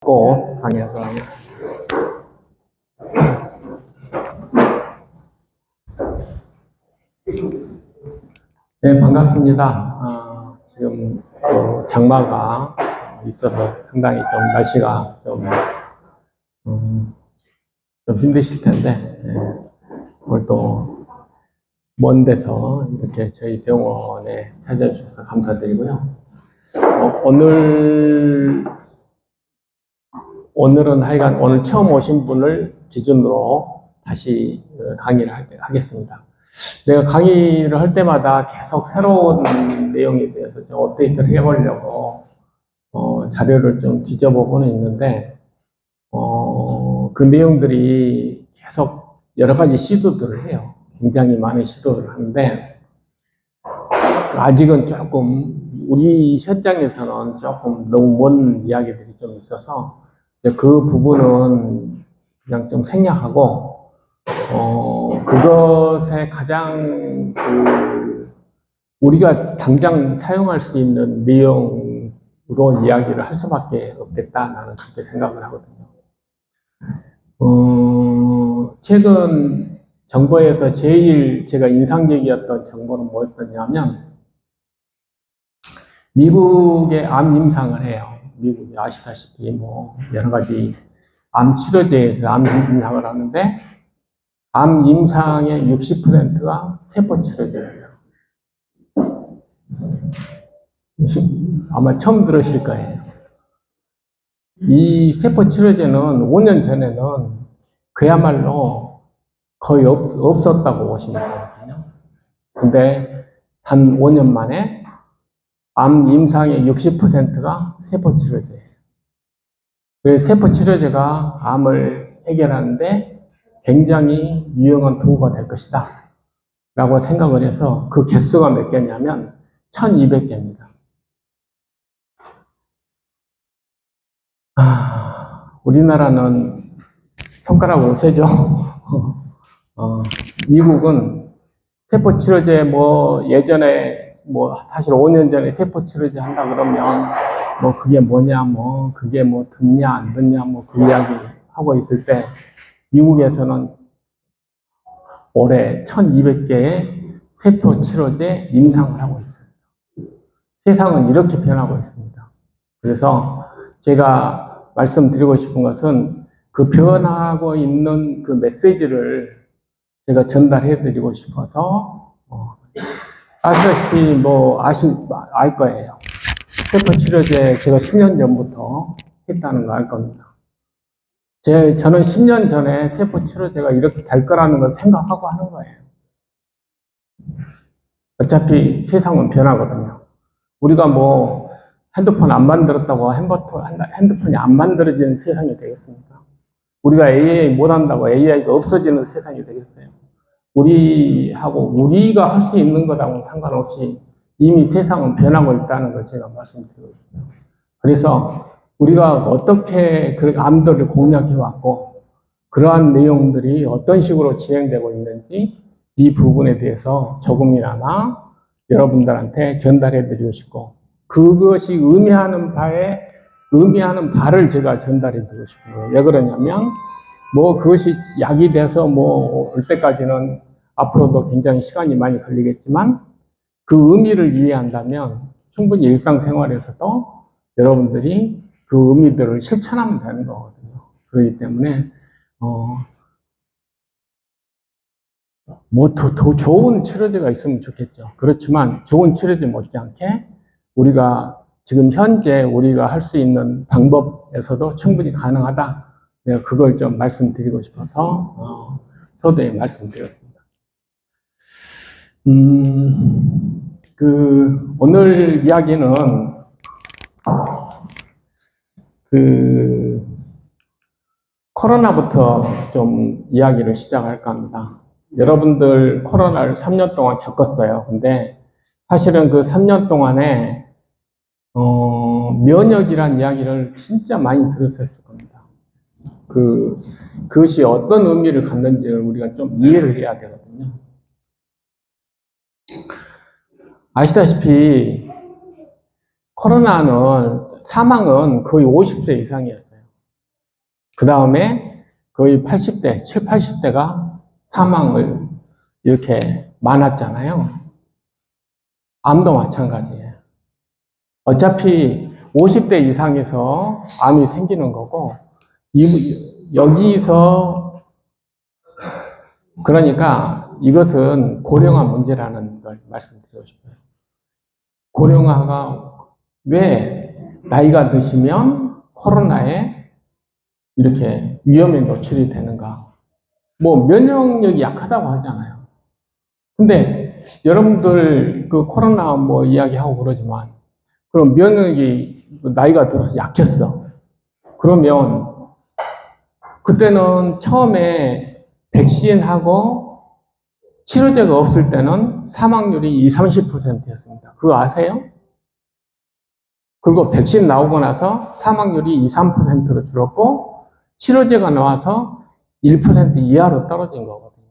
꼭 강의하도록 하겠습니다. 네, 반갑습니다. 지금 장마가 있어서 상당히 좀 날씨가 좀 힘드실 텐데, 오늘 또 먼 데서 이렇게 저희 병원에 찾아주셔서 감사드리고요. 오늘은 하여간 오늘 처음 오신 분을 기준으로 다시 강의를 하겠습니다. 내가 강의를 할 때마다 계속 새로운 내용에 대해서 좀 업데이트를 해보려고 자료를 좀 뒤져보고는 있는데 그 내용들이 계속 여러 가지 시도들을 해요. 굉장히 많은 시도를 하는데 아직은 조금 우리 현장에서는 조금 너무 먼 이야기들이 좀 있어서 그 부분은 그냥 좀 생략하고 그것에 가장 우리가 당장 사용할 수 있는 내용으로 이야기를 할 수밖에 없겠다 나는 그렇게 생각을 하거든요. 최근 정보에서 제일 제가 인상적이었던 정보는 뭐였었냐면 미국의 암 임상을 해요. 미국이 아시다시피 뭐 여러 가지 암 치료제에서 암 임상을 하는데 암 임상의 60%가 세포 치료제예요. 아마 처음 들으실 거예요. 이 세포 치료제는 5년 전에는 그야말로 거의 없었다고 보시면 되거든요. 근데 단 5년 만에 암 임상의 60%가 세포 치료제예요. 그래서 세포 치료제가 암을 해결하는데 굉장히 유용한 도구가 될 것이다 라고 생각을 해서 그 개수가 몇 개냐면 1200개입니다. 우리나라는 손가락으로 세죠. 미국은 세포 치료제 예전에 사실 5년 전에 세포 치료제 한다 그러면 그게 뭐냐 그게 듣냐 안 듣냐 그 이야기 하고 있을 때 미국에서는 올해 1200개의 세포 치료제 임상을 하고 있어요. 세상은 이렇게 변하고 있습니다. 그래서 제가 말씀드리고 싶은 것은 그 변하고 있는 그 메시지를 제가 전달해 드리고 싶어서 아시다시피 알 거예요. 세포 치료제 제가 10년 전부터 했다는 거 알 겁니다. 저는 10년 전에 세포 치료제가 이렇게 될 거라는 걸 생각하고 하는 거예요. 어차피 세상은 변하거든요. 우리가 핸드폰 안 만들었다고 핸드폰이 안 만들어지는 세상이 되겠습니까? 우리가 AI 못 한다고 AI가 없어지는 세상이 되겠어요? 우리가 할 수 있는 거랑은 상관없이 이미 세상은 변하고 있다는 걸 제가 말씀드리고 싶어요. 그래서 우리가 어떻게 그 암들을 공략해 왔고 그러한 내용들이 어떤 식으로 진행되고 있는지 이 부분에 대해서 조금이나마 여러분들한테 전달해 드리고 싶고 그것이 의미하는 바를 제가 전달해 드리고 싶어요. 왜 그러냐면 그것이 약이 돼서 올 때까지는 앞으로도 굉장히 시간이 많이 걸리겠지만 그 의미를 이해한다면 충분히 일상생활에서도 여러분들이 그 의미들을 실천하면 되는 거거든요. 그렇기 때문에 더 좋은 치료제가 있으면 좋겠죠. 그렇지만 좋은 치료제 못지않게 우리가 지금 현재 우리가 할 수 있는 방법에서도 충분히 가능하다. 내가 그걸 좀 말씀드리고 싶어서 서두에 말씀드렸습니다. 오늘 이야기는 코로나부터 좀 이야기를 시작할까 합니다. 여러분들 코로나를 3년 동안 겪었어요. 근데 사실은 그 3년 동안에 면역이란 이야기를 진짜 많이 들으셨을 겁니다. 그것이 어떤 의미를 갖는지를 우리가 좀 이해를 해야 되거든요. 아시다시피 코로나는 사망은 거의 50세 이상이었어요. 그 다음에 거의 80대, 7, 80대가 사망을 이렇게 많았잖아요. 암도 마찬가지예요. 어차피 50대 이상에서 암이 생기는 거고, 여기서, 그러니까 이것은 고령화 문제라는 걸 말씀드리고 싶어요. 고령화가 왜 나이가 드시면 코로나에 이렇게 위험에 노출이 되는가? 뭐 면역력이 약하다고 하잖아요. 근데 여러분들 그 코로나 뭐 이야기하고 그러지만 그럼 면역력이 나이가 들어서 약했어. 그러면 그때는 처음에 백신하고 치료제가 없을 때는 사망률이 20, 30%였습니다. 그거 아세요? 그리고 백신 나오고 나서 사망률이 2, 3%로 줄었고 치료제가 나와서 1% 이하로 떨어진 거거든요.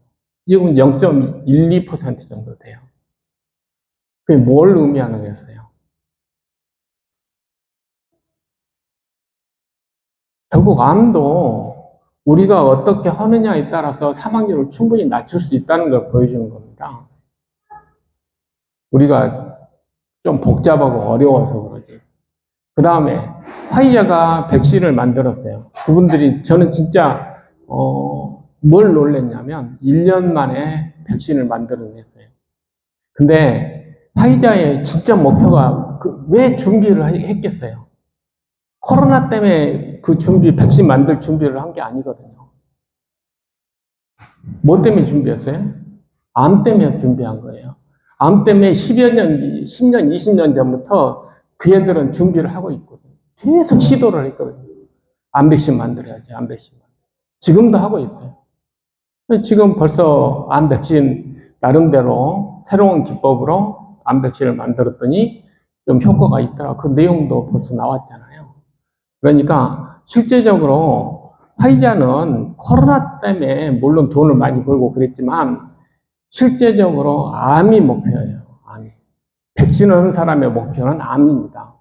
이건 0.12% 정도 돼요. 그게 뭘 의미하는 거였어요? 결국 암도 우리가 어떻게 하느냐에 따라서 사망률을 충분히 낮출 수 있다는 걸 보여주는 겁니다. 우리가 좀 복잡하고 어려워서 그러지. 그 다음에 화이자가 백신을 만들었어요. 그분들이 저는 진짜 뭘 놀랬냐면 1년 만에 백신을 만들어냈어요. 근데 화이자의 진짜 목표가 왜 준비를 했겠어요? 코로나 때문에 그 백신 만들 준비를 한 게 아니거든요. 뭐 때문에 준비했어요? 암 때문에 준비한 거예요. 암 때문에 10여 년, 10년, 20년 전부터 그 애들은 준비를 하고 있거든요. 계속 시도를 했거든요. 암 백신 만들어야지, 암 백신. 지금도 하고 있어요. 지금 벌써 암 백신 나름대로 새로운 기법으로 암 백신을 만들었더니 좀 효과가 있더라. 그 내용도 벌써 나왔잖아요. 그러니까 실제적으로 화이자는 코로나 때문에 물론 돈을 많이 벌고 그랬지만 실제적으로 암이 목표예요. 암이. 백신 얻은 사람의 목표는 암입니다.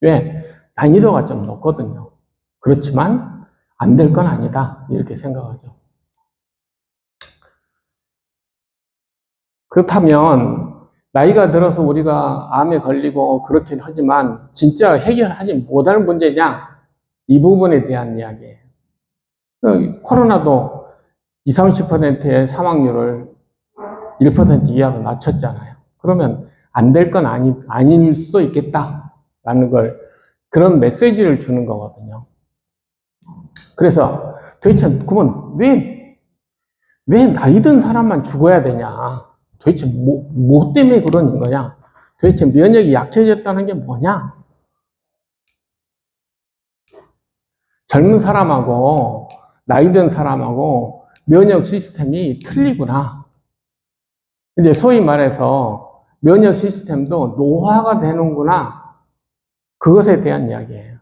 왜? 난이도가 좀 높거든요. 그렇지만 안 될 건 아니다. 이렇게 생각하죠. 그렇다면 나이가 들어서 우리가 암에 걸리고 그렇긴 하지만 진짜 해결하지 못할 문제냐? 이 부분에 대한 이야기예요. 코로나도 20, 30%의 사망률을 1% 이하로 낮췄잖아요. 그러면 안 될 건 아닐 수도 있겠다라는 걸 그런 메시지를 주는 거거든요. 그래서 도대체 그러면 왜 나이 든 사람만 죽어야 되냐? 도대체 뭐 때문에 그러는 거냐? 도대체 면역이 약해졌다는 게 뭐냐? 젊은 사람하고 나이 든 사람하고 면역 시스템이 틀리구나. 이제 소위 말해서 면역 시스템도 노화가 되는구나. 그것에 대한 이야기예요.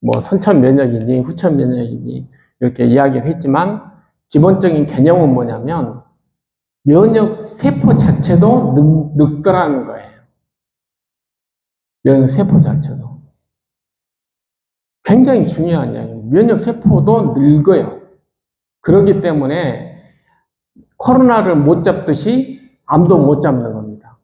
뭐 선천 면역이니 후천 면역이니 이렇게 이야기를 했지만 기본적인 개념은 뭐냐면 면역 세포 자체도 늙더라는 거예요. 면역 세포 자체도. 굉장히 중요한 이야기예요. 면역 세포도 늙어요. 그렇기 때문에 코로나를 못 잡듯이 암도 못 잡는 겁니다.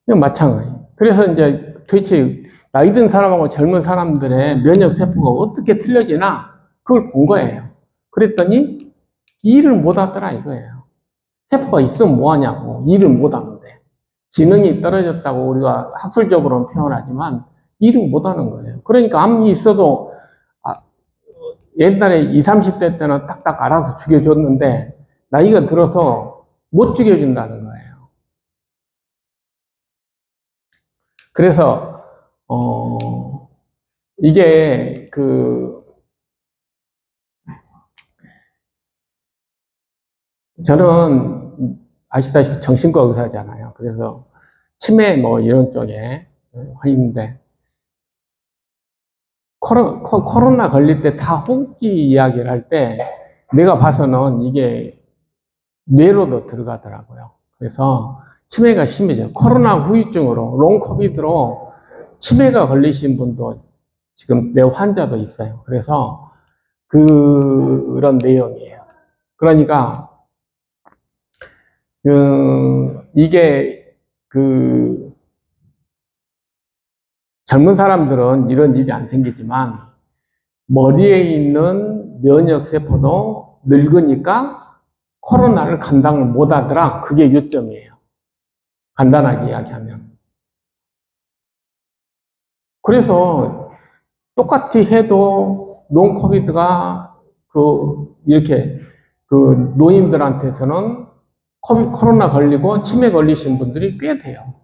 마찬가지예요. 그래서 이제 도대체 나이 든 사람하고 젊은 사람들의 면역 세포가 어떻게 틀려지나 그걸 본 거예요. 그랬더니 일을 못 하더라 이거예요. 세포가 있으면 뭐 하냐고. 일을 못 하는데. 기능이 떨어졌다고 우리가 학술적으로는 표현하지만 일을 못 하는 거예요. 그러니까 암이 있어도 옛날에 20, 30대 때는 딱딱 알아서 죽여줬는데 나이가 들어서 못 죽여준다는 거예요. 그래서 이게 저는 아시다시피 정신과 의사잖아요. 그래서 치매 뭐 이런 쪽에 있는데 코로나 걸릴 때 다 호흡기 이야기를 할 때 내가 봐서는 이게 뇌로도 들어가더라고요. 그래서 치매가 심해져요. 코로나 후유증으로 롱 코비드로 치매가 걸리신 분도 지금 내 환자도 있어요. 그래서 그런 내용이에요. 그러니까 이게 젊은 사람들은 이런 일이 안 생기지만 머리에 있는 면역세포도 늙으니까 코로나를 감당을 못 하더라. 그게 요점이에요. 간단하게 이야기하면. 그래서 똑같이 해도 롱코비드가 이렇게 노인들한테서는 코로나 걸리고 치매 걸리신 분들이 꽤 돼요.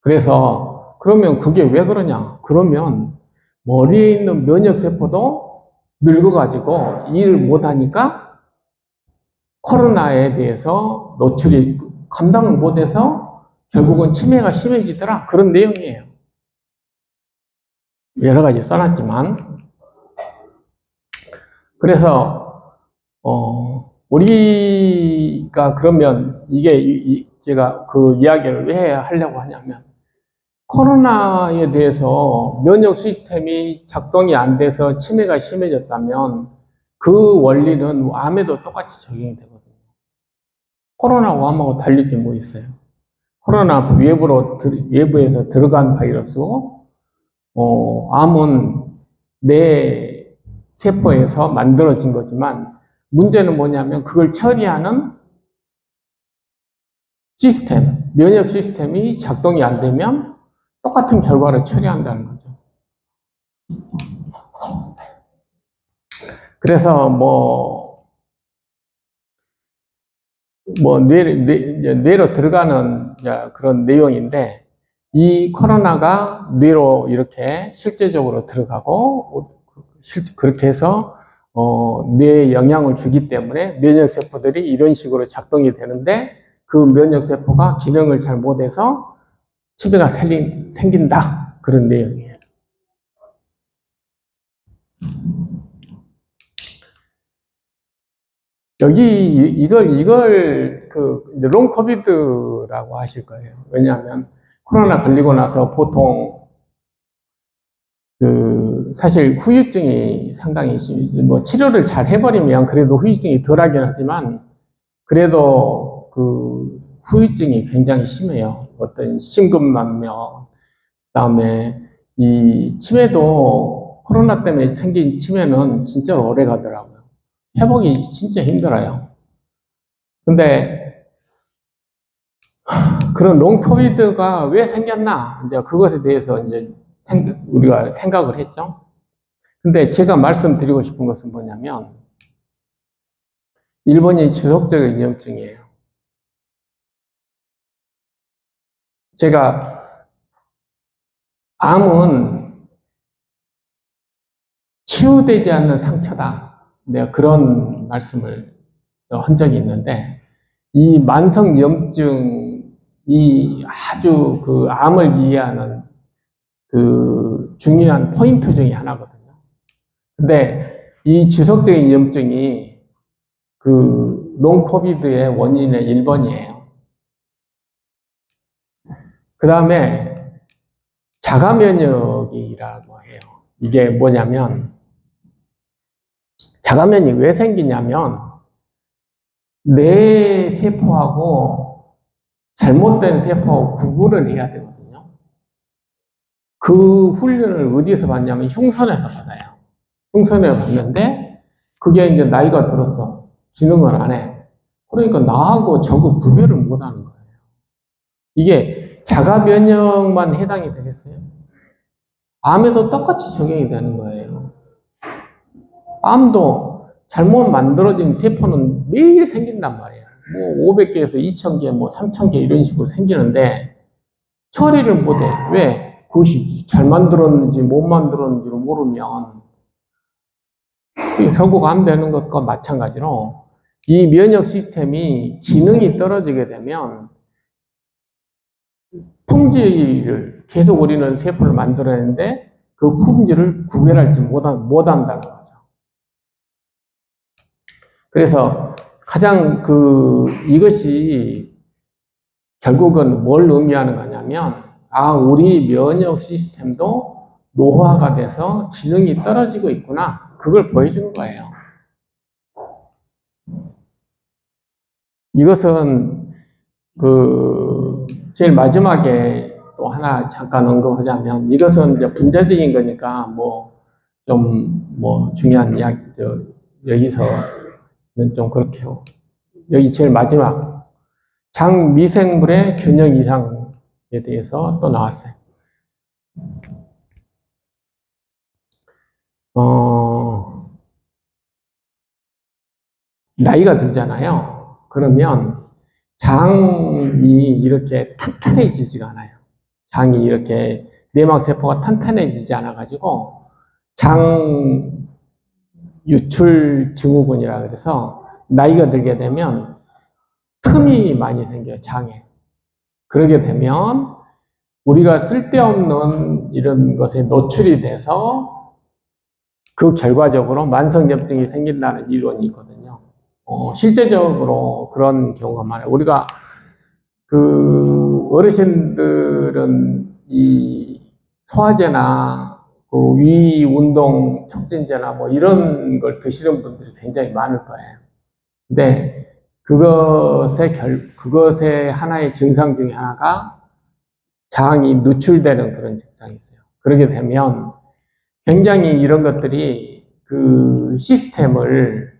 그래서 그러면 그게 왜 그러냐? 그러면 머리에 있는 면역세포도 늙어가지고 일을 못하니까 코로나에 대해서 노출이 감당을 못해서 결국은 치매가 심해지더라. 그런 내용이에요. 여러 가지 써놨지만. 그래서 우리가 그러면 이게 제가 그 이야기를 왜 하려고 하냐면 코로나에 대해서 면역 시스템이 작동이 안 돼서 치매가 심해졌다면 그 원리는 암에도 똑같이 적용이 되거든요. 코로나하고 암하고 달릴 게 뭐 있어요? 코로나 외부에서 들어간 바이러스고, 암은 내 세포에서 만들어진 거지만 문제는 뭐냐면 그걸 처리하는 시스템, 면역 시스템이 작동이 안 되면 똑같은 결과를 처리한다는 거죠. 그래서 뇌로 들어가는 그런 내용인데, 이 코로나가 뇌로 이렇게 실제적으로 들어가고, 그렇게 해서, 뇌에 영향을 주기 때문에 면역세포들이 이런 식으로 작동이 되는데, 그 면역세포가 기능을 잘 못해서 치매가 생긴다. 그런 내용이에요. 여기 이걸 롱코비드라고 하실 거예요. 왜냐하면 코로나 걸리고 나서 보통 사실 후유증이 상당히 치료를 잘 해버리면 그래도 후유증이 덜하긴 하지만 그래도 후유증이 굉장히 심해요. 어떤 심근만면, 그다음에 이 치매도 코로나 때문에 생긴 치매는 진짜 오래 가더라고요. 회복이 진짜 힘들어요. 근데 그런 롱코비드가 왜 생겼나? 이제 그것에 대해서 이제 우리가 생각을 했죠. 근데 제가 말씀드리고 싶은 것은 뭐냐면 일본이 지속적인 위험증이에요. 제가 암은 치유되지 않는 상처다. 내가 그런 말씀을 한 적이 있는데 이 만성염증이 아주 암을 이해하는 중요한 포인트 중에 하나거든요. 근데 이 지속적인 염증이 롱코비드의 원인의 1번이에요. 그 다음에 자가면역이라고 해요. 이게 뭐냐면 자가면이 왜 생기냐면 내 세포하고 잘못된 세포하고 구분을 해야 되거든요. 그 훈련을 어디서 받냐면 흉선에서 받아요. 흉선에서 받는데 그게 이제 나이가 들었어. 기능을 안 해. 그러니까 나하고 저거 구별을 못 하는 거예요. 이게 자가면역만 해당이 되겠어요? 암에도 똑같이 적용이 되는 거예요. 암도 잘못 만들어진 세포는 매일 생긴단 말이에요. 500개에서 2000개, 3000개 이런 식으로 생기는데 처리를 못해. 왜? 그것이 잘 만들었는지 못 만들었는지를 모르면 결국 암 되는 것과 마찬가지로 이 면역 시스템이 기능이 떨어지게 되면 품질을 계속 우리는 세포를 만들어내는데 그 품질을 구별하지 못한다는 거죠. 그래서 가장 이것이 결국은 뭘 의미하는 거냐면 우리 면역 시스템도 노화가 돼서 기능이 떨어지고 있구나. 그걸 보여주는 거예요. 이것은 제일 마지막에 또 하나 잠깐 언급하자면, 이것은 이제 분자적인 거니까 중요한 이야기, 여기서는 좀 그렇게 요 여기 제일 마지막 장 미생물의 균형 이상에 대해서 또 나왔어요. 나이가 들잖아요. 그러면 장이 이렇게 탄탄해지지가 않아요. 장이 이렇게 내막세포가 탄탄해지지 않아가지고 장 유출 증후군이라 그래서 나이가 들게 되면 틈이 많이 생겨요, 장에. 그러게 되면 우리가 쓸데없는 이런 것에 노출이 돼서 그 결과적으로 만성염증이 생긴다는 이론이 있거든요. 실제적으로 그런 경우가 많아요. 우리가 어르신들은 이 소화제나 위 운동 촉진제나 이런 걸 드시는 분들이 굉장히 많을 거예요. 근데 그것의 하나의 증상 중에 하나가 장이 누출되는 그런 증상이 있어요. 그러게 되면 굉장히 이런 것들이 그 시스템을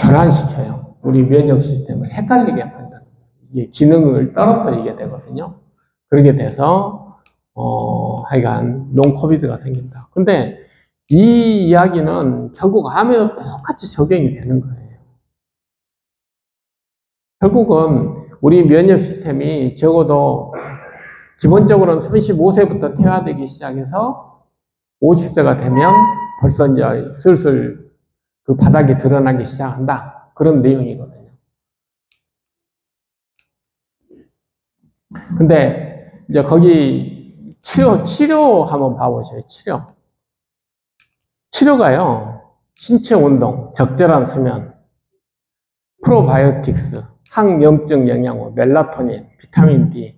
교란시켜요. 우리 면역 시스템을 헷갈리게 합니다. 이게 기능을 떨어뜨리게 되거든요. 그러게 돼서 하여간 롱코비드가 생긴다. 근데 이 이야기는 결국 암에도 똑같이 적용이 되는 거예요. 결국은 우리 면역 시스템이 적어도 기본적으로는 35세부터 퇴화되기 시작해서 50세가 되면 벌써 이제 슬슬 그 바닥이 드러나기 시작한다. 그런 내용이거든요. 근데 이제 거기 치료 한번 봐보세요. 치료가요. 신체 운동, 적절한 수면, 프로바이오틱스, 항염증 영양소, 멜라토닌, 비타민 D,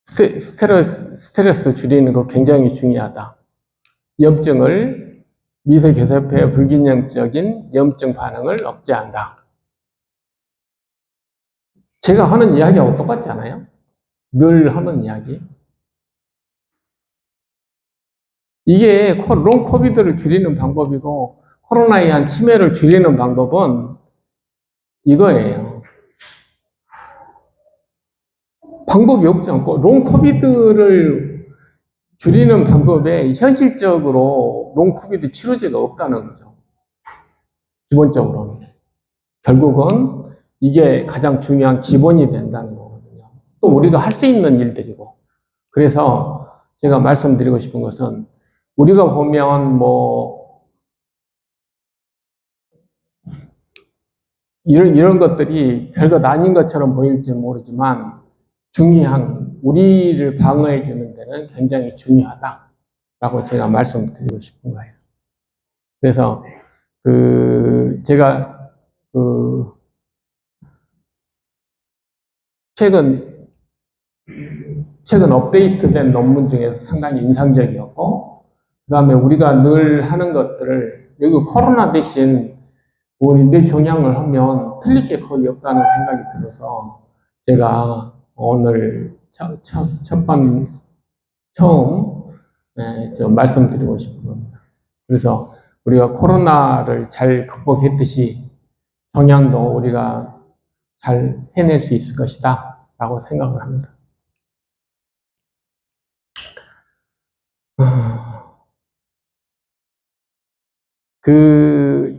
스트레스 줄이는 거 굉장히 중요하다. 염증을 미세계쇄표의 불균형적인 염증 반응을 억제한다. 제가 하는 이야기하고 똑같지 않아요? 늘 하는 이야기. 이게 롱 코비드를 줄이는 방법이고 코로나에 의한 치매를 줄이는 방법은 이거예요. 방법이 없지 않고 롱 코비드를 줄이는 방법에 현실적으로 롱 코비드 치료제가 없다는 거죠. 기본적으로는. 결국은 이게 가장 중요한 기본이 된다는 거거든요. 또 우리가 할 수 있는 일들이고. 그래서 제가 말씀드리고 싶은 것은 우리가 보면 이런 것들이 별것 아닌 것처럼 보일지 모르지만 우리를 방어해 주는 데는 굉장히 중요하다라고 제가 말씀드리고 싶은 거예요. 그래서 제가 최근 업데이트된 논문 중에서 상당히 인상적이었고, 그 다음에 우리가 늘 하는 것들을, 여기 코로나 대신 우리 뇌 경향을 하면 틀릴 게 거의 없다는 생각이 들어서, 제가 오늘 처음 말씀드리고 싶은 겁니다. 그래서 우리가 코로나를 잘 극복했듯이 경향도 우리가 잘 해낼 수 있을 것이다 라고 생각을 합니다.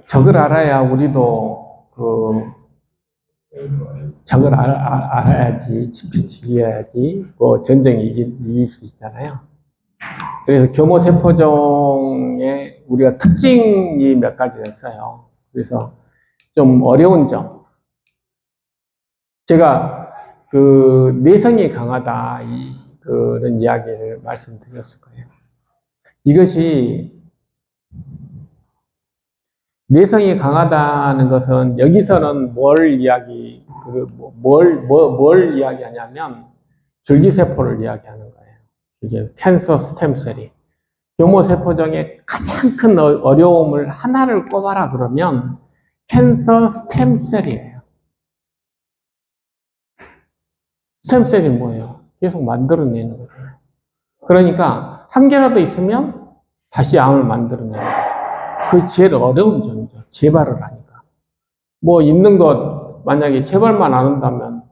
적을 알아야 우리도 적을 알아야지, 지켜야지, 전쟁이 이길 수 있잖아요. 그래서 교모세포종의 우리가 특징이 몇 가지가 있어요. 그래서 좀 어려운 점. 제가 내성이 강하다, 그런 이야기를 말씀드렸을 거예요. 이것이 내성이 강하다는 것은 여기서는 뭘 이야기하냐면 줄기세포를 이야기하는 거예요. 이게 캔서 스템셀이. 교모세포종의 가장 큰 어려움을 하나를 꼽아라 그러면 캔서 스템셀이에요. 스템셀이 뭐예요? 계속 만들어내는 거예요. 그러니까 한 개라도 있으면 다시 암을 만들어내는 거예요. 그게 제일 어려운 점이죠. 재발을 하니까. 뭐 있는 것 만약에 재발만 안 한다면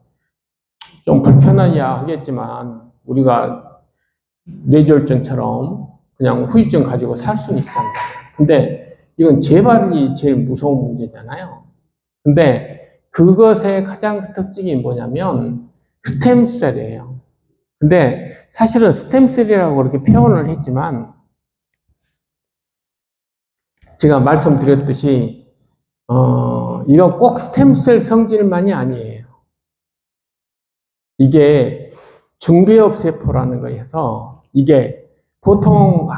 좀 불편하야 하겠지만 우리가 뇌졸중처럼 그냥 후유증 가지고 살 수는 있잖아요. 근데 이건 재발이 제일 무서운 문제잖아요. 근데 그것의 가장 큰 특징이 뭐냐면 스템셀이에요. 근데 사실은 스템셀이라고 그렇게 표현을 했지만 제가 말씀드렸듯이 이건 꼭 스템셀 성질만이 아니에요. 이게 중개업 세포라는 거에서 이게 보통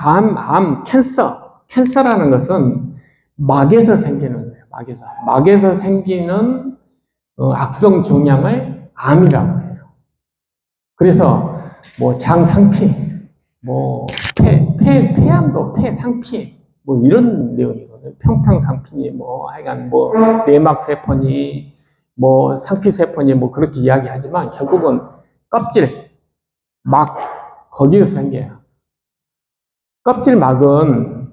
캔서라는 것은 막에서 생기는 거예요. 막에서 생기는 악성 종양을 암이라고 해요. 그래서 뭐 장상피, 뭐 폐암도 폐상피, 뭐 이런 내용이거든요. 평평상피니 뭐 하여간 뭐 내막세포니 뭐 상피세포니 뭐 그렇게 이야기하지만 결국은 껍질, 막 거기서 생겨요. 껍질 막은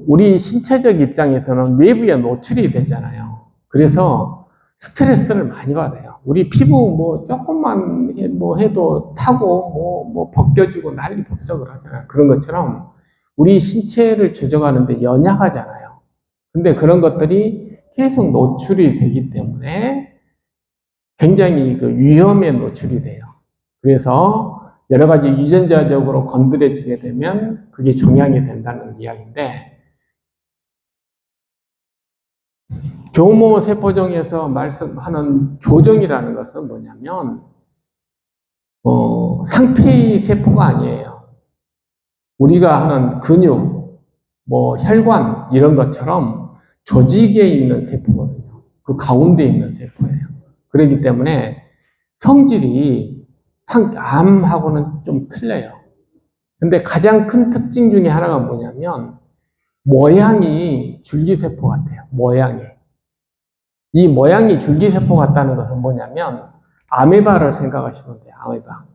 우리 신체적 입장에서는 외부에 노출이 되잖아요. 그래서 스트레스를 많이 받아요. 우리 피부 뭐 조금만 뭐 해도 타고 뭐 벗겨지고 난리 법석을 하잖아요. 그런 것처럼 우리 신체를 조정하는데 연약하잖아요. 근데 그런 것들이 계속 노출이 되기 때문에 굉장히 그 위험에 노출이 돼요. 그래서 여러 가지 유전자적으로 건드려지게 되면 그게 종양이 된다는 이야기인데, 교모세포종에서 말씀하는 교정이라는 것은 뭐냐면 상피세포가 아니에요. 우리가 하는 근육, 뭐 혈관 이런 것처럼 조직에 있는 세포거든요. 그 가운데 있는 세포예요. 그렇기 때문에 성질이 암하고는 좀 틀려요. 근데 가장 큰 특징 중에 하나가 뭐냐면 모양이 줄기세포 같아요. 이 모양이 줄기세포 같다는 것은 뭐냐면 아메바를 생각하시면 돼요. 아메바.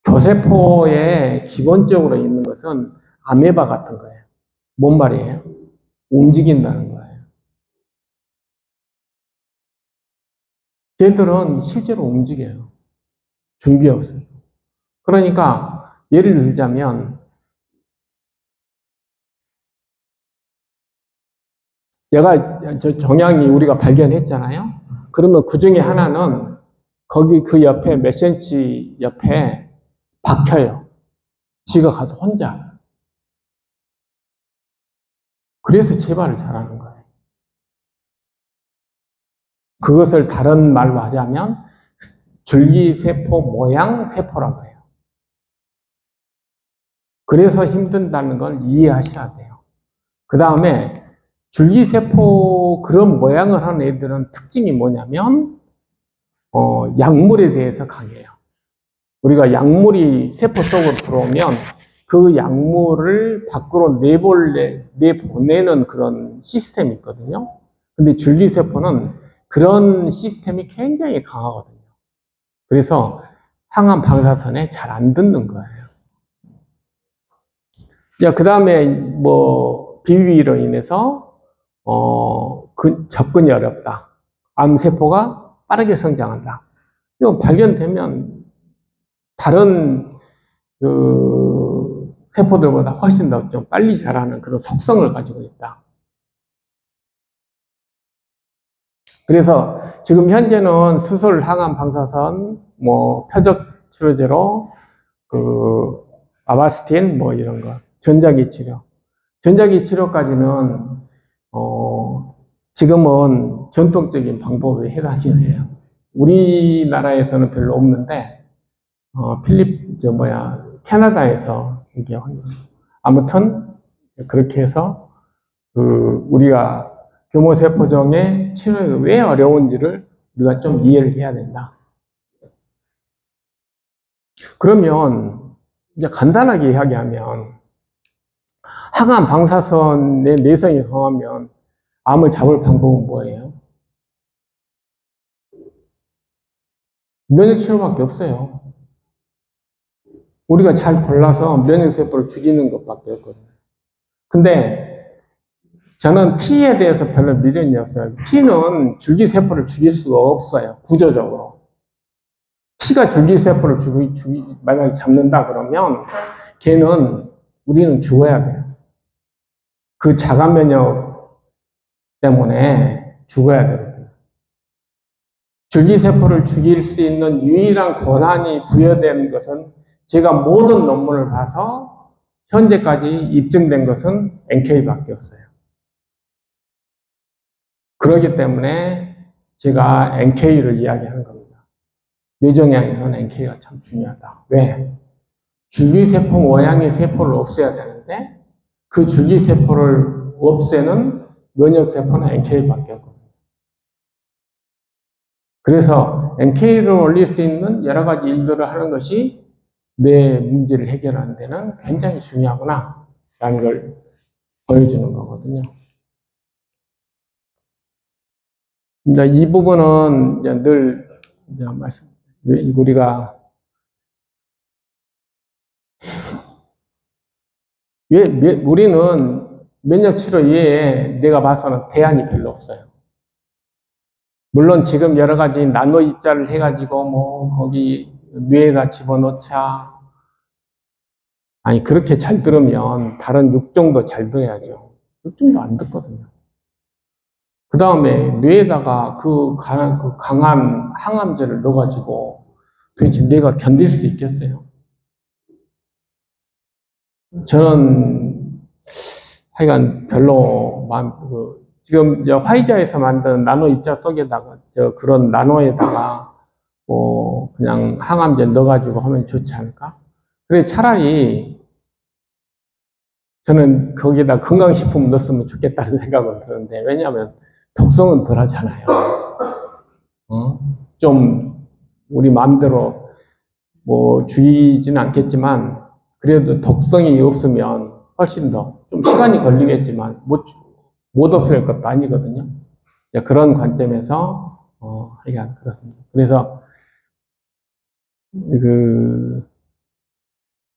교세포에 기본적으로 있는 것은 아메바 같은 거예요. 뭔 말이에요? 움직인다는 거예요. 걔들은 실제로 움직여요. 준비 없어요. 그러니까 예를 들자면 얘가 저 종양이 우리가 발견했잖아요. 그러면 그 중에 하나는 거기 그 옆에 몇 센치 옆에 박혀요. 지가 가서 혼자. 그래서 재발을 잘하는 거예요. 그것을 다른 말로 하자면 줄기세포 모양 세포라고 해요. 그래서 힘든다는 걸 이해하셔야 돼요. 그 다음에 줄기세포 그런 모양을 하는 애들은 특징이 뭐냐면 약물에 대해서 강해요. 우리가 약물이 세포 속으로 들어오면 그 약물을 밖으로 내보내는 그런 시스템이 있거든요. 근데 줄기세포는 그런 시스템이 굉장히 강하거든요. 그래서 항암 방사선에 잘 안 듣는 거예요. 그 다음에 뭐 비위로 인해서 접근이 어렵다. 암세포가 빠르게 성장한다. 이거 발견되면 다른 그 세포들보다 훨씬 더 좀 빨리 자라는 그런 속성을 가지고 있다. 그래서 지금 현재는 수술, 항암, 방사선, 뭐 표적 치료제로 그 아바스틴 뭐 이런 거, 전자기 치료. 전자기 치료까지는 지금은 전통적인 방법에 해당이에요. 우리나라에서는 별로 없는데 캐나다에서 이게 아무튼 그렇게 해서 우리가 교모세포종의 치료가 왜 어려운지를 우리가 좀 이해를 해야 된다. 그러면 이제 간단하게 이야기하면 항암 방사선의 내성이 강하면 암을 잡을 방법은 뭐예요? 면역치료밖에 없어요. 우리가 잘 골라서 면역세포를 죽이는 것밖에 없거든요. 근데 저는 T에 대해서 별로 미련이 없어요. T는 줄기세포를 죽일 수가 없어요. 구조적으로. T가 줄기세포를 만약에 잡는다 그러면 우리는 죽어야 돼요. 그 자가면역 때문에 죽어야 되거든요. 줄기세포를 죽일 수 있는 유일한 권한이 부여된 것은 제가 모든 논문을 봐서 현재까지 입증된 것은 NK밖에 없어요. 그렇기 때문에 제가 NK를 이야기하는 겁니다. 뇌종양에서는 NK가 참 중요하다. 왜? 줄기세포 모양의 세포를 없애야 되는데 그 줄기세포를 없애는 면역세포는 NK밖에 없거든요. 그래서 NK를 올릴 수 있는 여러 가지 일들을 하는 것이 뇌 문제를 해결하는 데는 굉장히 중요하구나 라는 걸 보여주는 거거든요. 이제 이 부분은 이제 늘 이제 우리가 우리는 면역치료 이외에 내가 봐서는 대안이 별로 없어요. 물론 지금 여러 가지 나노 입자를 해가지고 뭐 거기 뇌에다 집어넣자. 아니 그렇게 잘 들으면 다른 육종도 잘 들어야죠. 육종도 안 듣거든요. 그 다음에 뇌에다가 그 강한 항암제를 넣어가지고 도대체 뇌가 견딜 수 있겠어요? 저는 하여간 별로 지금 화이자에서 만든 나노 입자 속에다가 그런 나노에다가 뭐 그냥 항암제 넣어가지고 하면 좋지 않을까? 그래 차라리 저는 거기다 건강식품 넣었으면 좋겠다는 생각은 드는데 왜냐하면 독성은 덜 하잖아요. 좀 우리 마음대로 뭐 죽이지는 않겠지만 그래도 독성이 없으면 훨씬 더 좀 시간이 걸리겠지만 못 없앨 것도 아니거든요. 그런 관점에서 하여간 그렇습니다. 그래서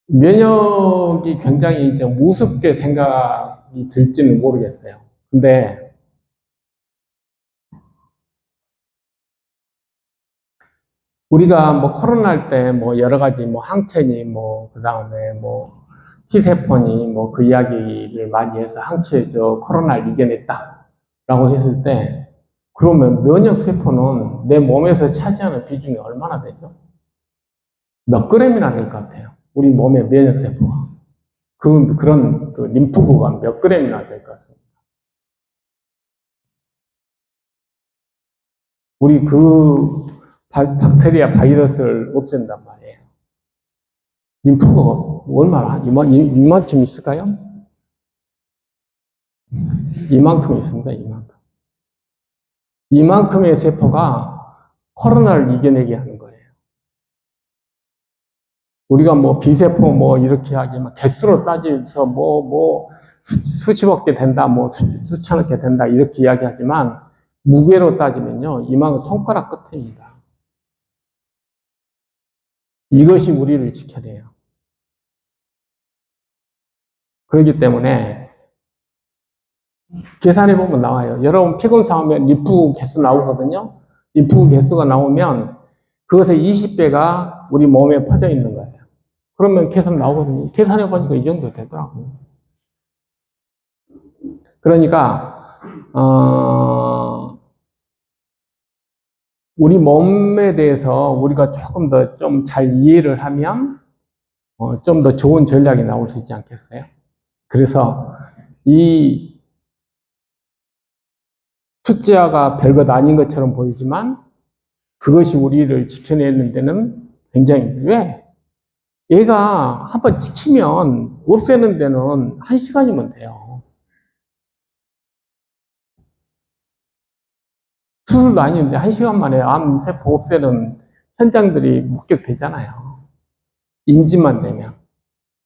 면역이 굉장히 좀 우습게 생각이 들지는 모르겠어요. 근데 우리가 뭐 코로나 할 때 뭐 여러 가지 뭐 항체니 뭐 그다음에 뭐 T세포니 뭐 그 이야기를 많이 해서 코로나를 이겨냈다라고 했을 때 그러면 면역세포는 내 몸에서 차지하는 비중이 얼마나 되죠? 몇 그램이나 될 것 같아요. 우리 몸의 면역세포가. 그런 림프구가 몇 그램이나 될 것 같습니다. 우리 박테리아 바이러스를 없앤단 말이에요. 림프구가 얼마나? 이만큼 있을까요? 이만큼 있습니다, 이만큼. 이만큼의 세포가 코로나를 이겨내게 하는 거예요. 우리가 뭐 B세포 뭐 이렇게 하지만 개수로 따지면서 수십억 개 된다, 수천억 개 된다 이렇게 이야기하지만 무게로 따지면요, 이만큼 손가락 끝입니다. 이것이 우리를 지켜내요. 그렇기 때문에 계산해보면 나와요. 여러분 피곤 사오면 림프 개수 나오거든요. 림프 개수가 나오면 그것의 20배가 우리 몸에 퍼져 있는 거예요. 그러면 계산 나오거든요. 계산해보니까 이 정도 되더라고요. 그러니까 우리 몸에 대해서 우리가 조금 더 좀 잘 이해를 하면 좀 더 좋은 전략이 나올 수 있지 않겠어요? 그래서 이 숫자가 별것 아닌 것처럼 보이지만 그것이 우리를 지켜내는 데는 굉장히 왜? 얘가 한번 지키면 없애는 데는 1시간이면 돼요. 수술도 아닌데 1시간 만에 암세포 없애는 현장들이 목격되잖아요. 인지만 되면,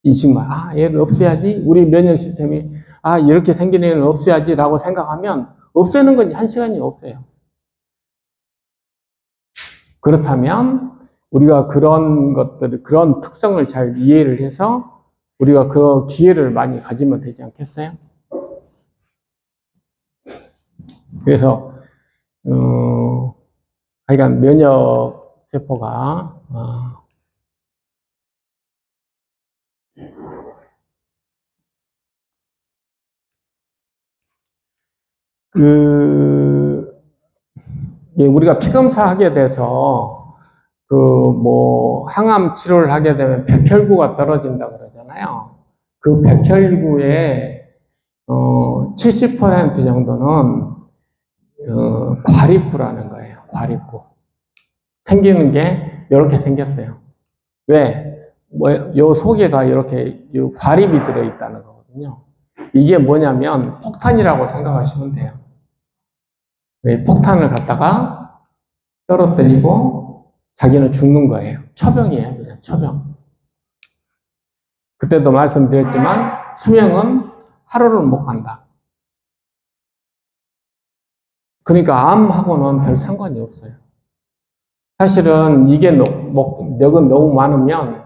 인식만, 아, 얘를 없애야지. 우리 면역 시스템이, 아, 이렇게 생긴 애는 없애야지. 라고 생각하면, 없애는 건 1시간이 없어요. 그렇다면, 우리가 그런 것들, 그런 특성을 잘 이해를 해서, 우리가 그 기회를 많이 가지면 되지 않겠어요? 그래서, 하여간 면역 세포가, 우리가 피검사 하게 돼서, 항암 치료를 하게 되면 백혈구가 떨어진다 그러잖아요. 그 백혈구의, 70% 정도는, 과립구라는 거예요. 과립구. 생기는 게 이렇게 생겼어요. 왜? 요 속에가 이렇게 과립이 들어있다는 거거든요. 이게 뭐냐면 폭탄이라고 생각하시면 돼요. 폭탄을 갖다가 떨어뜨리고 자기는 죽는 거예요. 처병이에요. 그냥 처병. 그때도 말씀드렸지만 수명은 하루를 못 간다. 그러니까 암하고는 별 상관이 없어요. 사실은 이게 력은 너무 많으면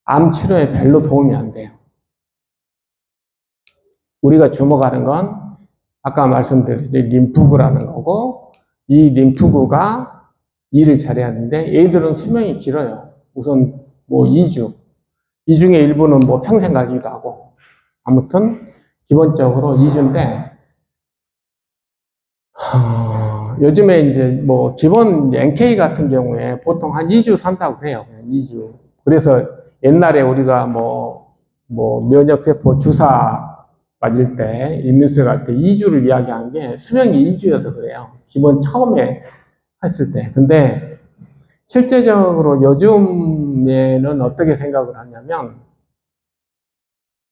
암 치료에 별로 도움이 안 돼요. 우리가 주목하는 건 아까 말씀드렸듯이 림프구라는 거고, 이 림프구가 일을 잘해야 하는데 얘들은 수명이 길어요. 우선 2주. 이 중에 일부는 평생 가기도 하고, 아무튼 기본적으로 2주인데 요즘에 이제 기본 NK 같은 경우에 보통 한 2주 산다고 해요. 2주. 그래서 옛날에 우리가 면역세포 주사 맞을 때, 임문수에 갈 때 2주를 이야기한 게 수명이 2주여서 그래요. 기본 처음에 했을 때. 근데 실제적으로 요즘에는 어떻게 생각을 하냐면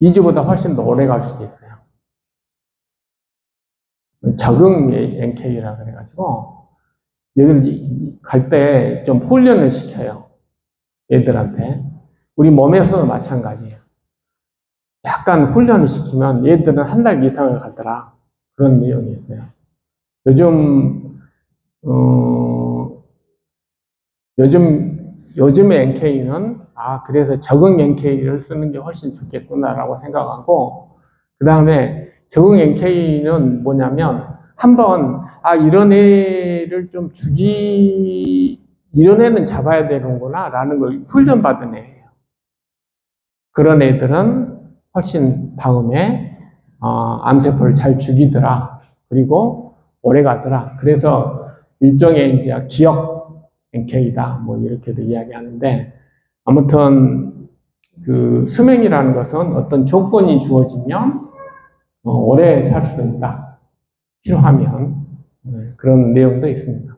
2주보다 훨씬 더 오래 갈 수도 있어요. 적응 NK라 그래가지고 여기를 갈 때 좀 훈련을 시켜요. 얘들한테. 우리 몸에서도 마찬가지예요. 약간 훈련을 시키면 얘들은 한 달 이상을 가더라. 그런 내용이 있어요. 요즘의 NK는, 그래서 적응 NK를 쓰는 게 훨씬 좋겠구나라고 생각하고, 그 다음에 적응 NK는 뭐냐면, 한번, 이런 애를 좀 이런 애는 잡아야 되는구나, 라는 걸 훈련받은 애예요. 그런 애들은 훨씬 다음에, 암세포를 잘 죽이더라. 그리고 오래 가더라. 그래서 일종의 이제 기억 NK다. 이렇게도 이야기하는데, 아무튼, 수명이라는 것은 어떤 조건이 주어지면, 오래 살 수 있다. 필요하면. 그런 내용도 있습니다.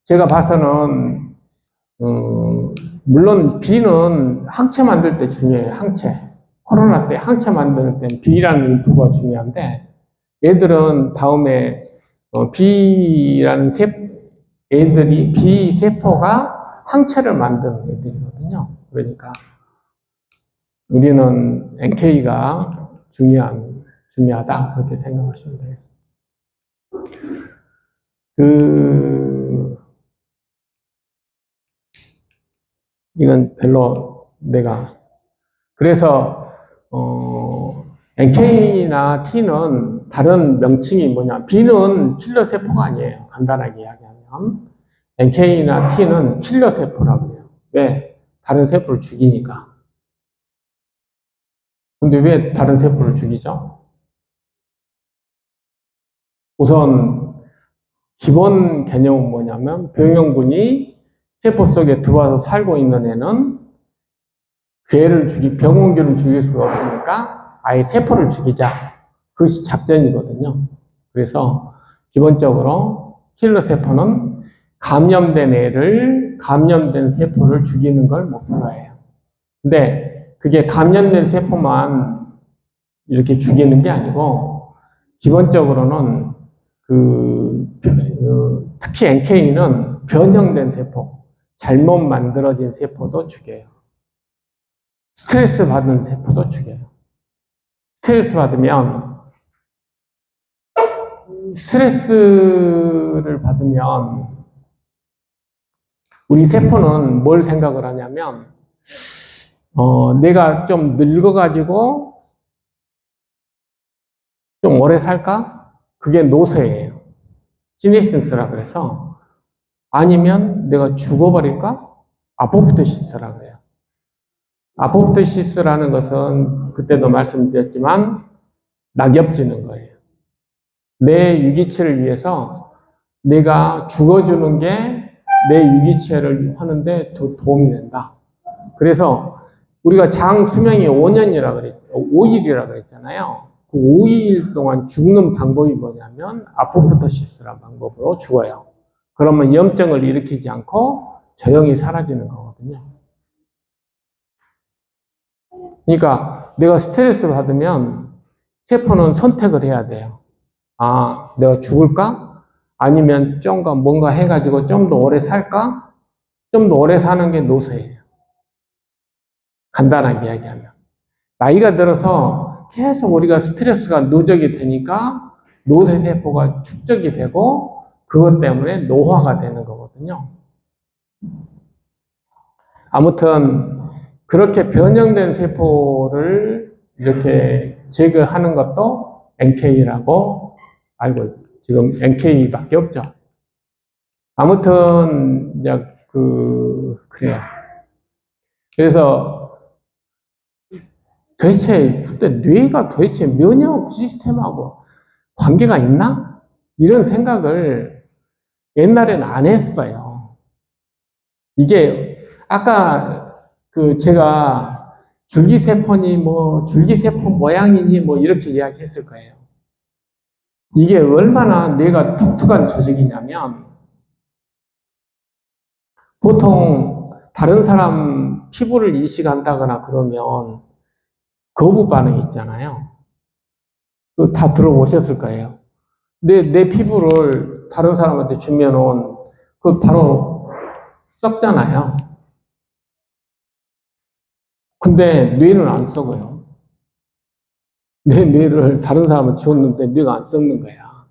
제가 봐서는, 물론 B는 항체 만들 때 중요해요. 항체. 코로나 때 항체 만드는 때는 B라는 림프가 중요한데, 얘들은 다음에 B라는 애들이 B 세포가 항체를 만드는 애들이거든요. 그러니까 우리는 NK가 중요하다 그렇게 생각하시면 되겠습니다. 이건 별로 그래서 NK나 T는 다른 명칭이 뭐냐? B는 킬러 세포가 아니에요. 간단하게 이야기하면 NK나 T는 킬러 세포라고 해요. 왜? 다른 세포를 죽이니까. 근데 왜 다른 세포를 죽이죠? 우선 기본 개념은 뭐냐면 병용군이 세포 속에 들어와서 살고 있는 애는 병원균을 죽일 수가 없으니까 아예 세포를 죽이자. 그것이 작전이거든요. 그래서 기본적으로 킬러 세포는 감염된 세포를 죽이는 걸 목표로 해요. 근데 그게 감염된 세포만 이렇게 죽이는 게 아니고 기본적으로는 특히 NK는 변형된 세포, 잘못 만들어진 세포도 죽여요. 스트레스 받은 세포도 죽여요. 스트레스를 받으면 우리 세포는 뭘 생각을 하냐면 내가 좀 늙어가지고 좀 오래 살까? 그게 노쇠예요. 시네신스라 그래서. 아니면 내가 죽어버릴까? 아포프토시스라 그래요. 아포프토시스라는 것은 그때도 말씀드렸지만 낙엽지는 거예요. 내 유기체를 위해서 내가 죽어주는 게 내 유기체를 하는데 도움이 된다. 그래서 우리가 장 수명이 5년이라 그랬죠. 5일이라 그랬잖아요. 그 5일 동안 죽는 방법이 뭐냐면 아포프토시스라는 방법으로 죽어요. 그러면 염증을 일으키지 않고 조용히 사라지는 거거든요. 그러니까 내가 스트레스 받으면 세포는 선택을 해야 돼요. 아, 내가 죽을까? 아니면 좀 뭔가 해가지고 좀 더 오래 살까? 좀 더 오래 사는 게 노쇠예요. 간단하게 이야기하면. 나이가 들어서 계속 우리가 스트레스가 누적이 되니까 노쇠세포가 축적이 되고 그것 때문에 노화가 되는 거거든요. 아무튼 그렇게 변형된 세포를 이렇게 제거하는 것도 NK라고 알고 있고 지금 NK밖에 없죠. 아무튼 이제 그래요. 그래서 도대체 뇌가 도대체 면역 시스템하고 관계가 있나? 이런 생각을 옛날에는 안 했어요. 이게 아까 제가 줄기세포니 뭐 줄기세포 모양이니 뭐 이렇게 이야기했을 거예요. 이게 얼마나 뇌가 독특한 조직이냐면 보통 다른 사람 피부를 이식한다거나 그러면 거부 반응이 있잖아요. 다 들어보셨을 거예요. 내 피부를 다른 사람한테 주면은 그 바로 썩잖아요. 근데 뇌는 안 썩어요. 내 뇌를 다른 사람한테 줬는데 뇌가 안 썩는 거야.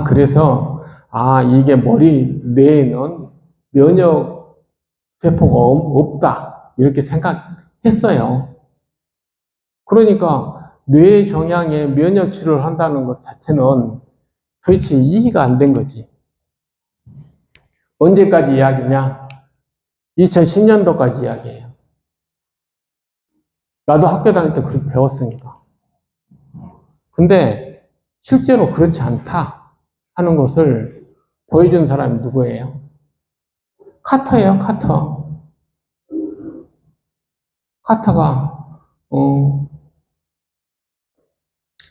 그래서 이게 뇌에는 면역 세포가 없다 이렇게 생각했어요. 그러니까 뇌 종양에 면역 치료를 한다는 것 자체는 도대체 이해가 안 된 거지. 언제까지 이야기냐? 2010년도까지 이야기해요. 나도 학교 다닐 때 그렇게 배웠으니까. 근데 실제로 그렇지 않다 하는 것을 보여준 사람이 누구예요? 카터예요, 카터. 카터가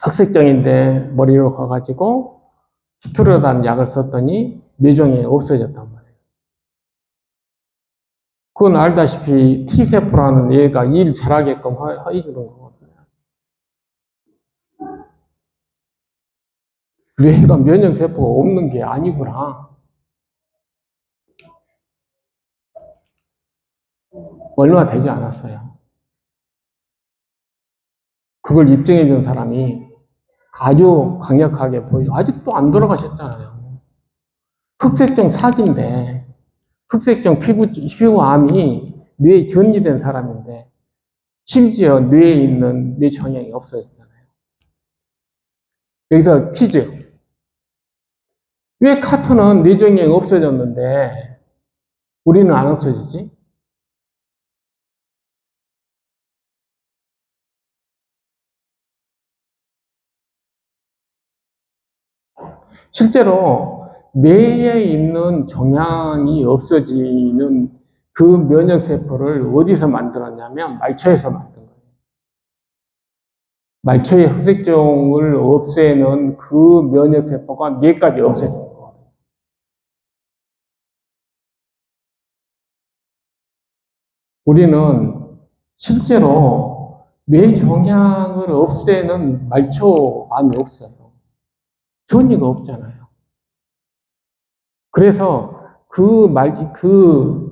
흑색종인데 머리로 가가지고 히트로라는 약을 썼더니 뇌종이 없어졌단 말이에요. 그건 알다시피 T세포라는 얘가 일 잘하게끔 해주는 거거든요. 뇌가 면역세포가 없는 게 아니구나. 얼마 되지 않았어요. 그걸 입증해 준 사람이 아주 강력하게 보이죠. 아직도 안 돌아가셨잖아요. 흑색종 사기인데, 흑색종 피부암이 뇌에 전이된 사람인데, 심지어 뇌에 있는 뇌 종양이 없어졌잖아요. 여기서 퀴즈. 왜 카터는 뇌 종양이 없어졌는데, 우리는 안 없어지지? 실제로 뇌에 있는 종양이 없어지는 그 면역세포를 어디서 만들었냐면 말초에서 만든 거예요. 말초의 흑색종을 없애는 그 면역세포가 뇌까지 없애진 거예요. 우리는 실제로 뇌 종양을 없애는 말초암이 없어요. 전이가 없잖아요. 그래서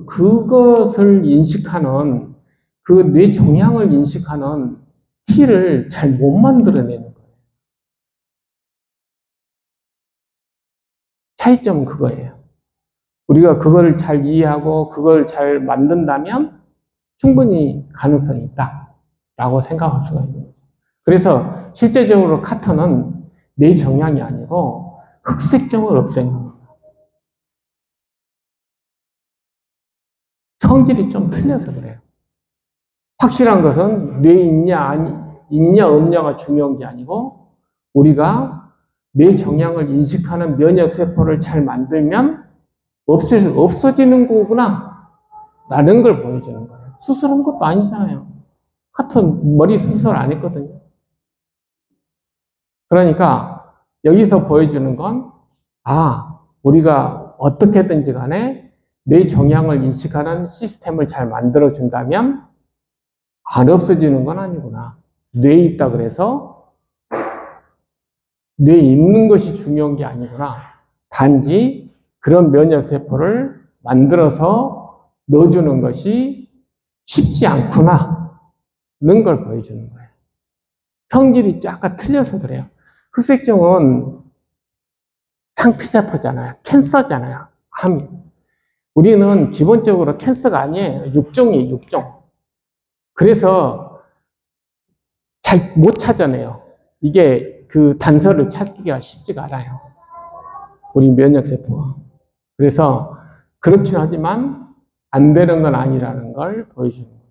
그것을 인식하는, 그 뇌 종양을 인식하는 T를 잘 못 만들어내는 거예요. 차이점은 그거예요. 우리가 그걸 잘 이해하고 그걸 잘 만든다면 충분히 가능성이 있다라고 생각할 수가 있는 거죠. 그래서 실제적으로 카터는 뇌 종양이 아니고 흑색종을 없애는 거예요. 성질이 좀 틀려서 그래요. 확실한 것은 뇌 있냐 없냐가 중요한 게 아니고 우리가 뇌 종양을 인식하는 면역세포를 잘 만들면 없어지는 거구나 라는 걸 보여주는 거예요. 수술한 것도 아니잖아요. 같은 머리 수술 안 했거든요. 그러니까 여기서 보여주는 건 우리가 어떻게든지 간에 뇌 종양을 인식하는 시스템을 잘 만들어준다면 안 없어지는 건 아니구나. 뇌에 있다 그래서 뇌에 있는 것이 중요한 게 아니구나. 단지 그런 면역세포를 만들어서 넣어주는 것이 쉽지 않구나는 걸 보여주는 거예요. 성질이 약간 틀려서 그래요. 흑색종은 상피세포잖아요. 캔서잖아요. 암이. 우리는 기본적으로 캔서가 아니에요. 육종이에요. 육종. 그래서 잘 못 찾아내요. 이게 그 단서를 찾기가 쉽지가 않아요. 우리 면역세포가. 그래서 그렇긴 하지만 안 되는 건 아니라는 걸 보여주는 거예요.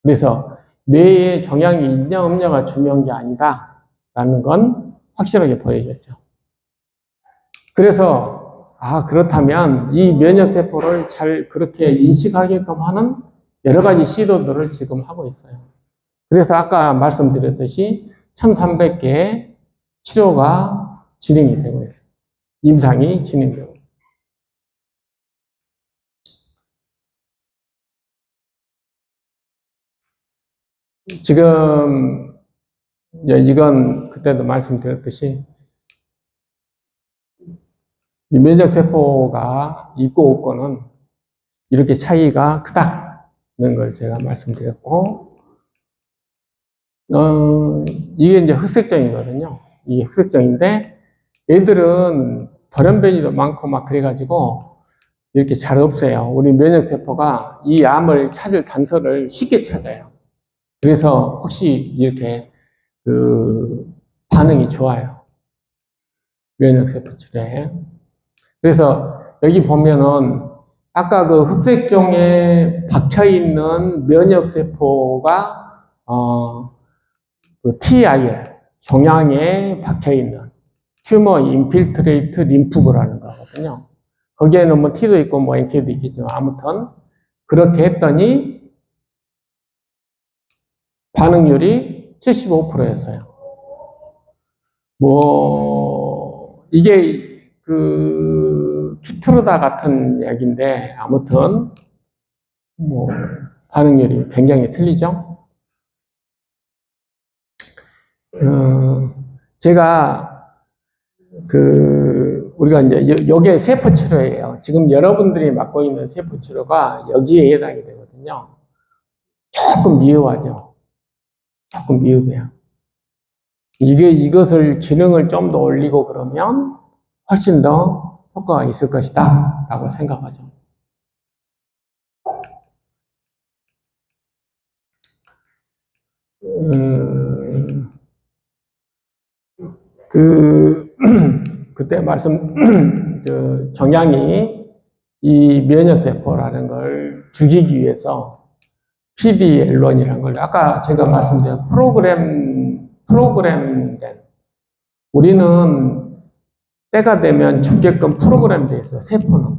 그래서 뇌에 종양이 있냐 없냐가 중요한 게 아니다라는 건 확실하게 보여줬죠. 그래서 그렇다면 이 면역세포를 잘 그렇게 인식하게끔 하는 여러 가지 시도들을 지금 하고 있어요. 그래서 아까 말씀드렸듯이 1300개의 치료가 진행이 되고 있어요. 임상이 진행되고 있어요. 지금 이건 그때도 말씀드렸듯이 이 면역세포가 있고 없고는 이렇게 차이가 크다는 걸 제가 말씀드렸고, 이게 이제 흑색종이거든요. 이게 흑색종인데, 얘들은 돌연변이도 많고 막 그래가지고, 이렇게 잘 없어요. 우리 면역세포가 이 암을 찾을 단서를 쉽게 찾아요. 그래서 혹시 이렇게 반응이 좋아요. 면역세포 치료에. 그래서 여기 보면은 아까 그 흑색종에 박혀 있는 면역세포가 그 TIL 종양에 박혀 있는 튜머 인필트레이트 림프구라는 거거든요. 거기에는 뭐 T도 있고 뭐 NK도 있겠지만 아무튼 그렇게 했더니 반응률이 75%였어요. 뭐 이게 그 키트로다 같은 약인데 아무튼 뭐 반응률이 굉장히 틀리죠. 제가 우리가 이제 여기에 세포 치료예요. 지금 여러분들이 맡고 있는 세포 치료가 여기에 해당이 되거든요. 조금 미흡하죠. 조금 미흡해요. 이것을 기능을 좀 더 올리고 그러면 훨씬 더 효과가 있을 것이다 라고 생각하죠. 그때 정양이 이 면역세포라는 걸 죽이기 위해서 PDL1이라는 걸 아까 제가 말씀드린 프로그램된 우리는 때가 되면 죽게끔 프로그램되어 있어요. 세포는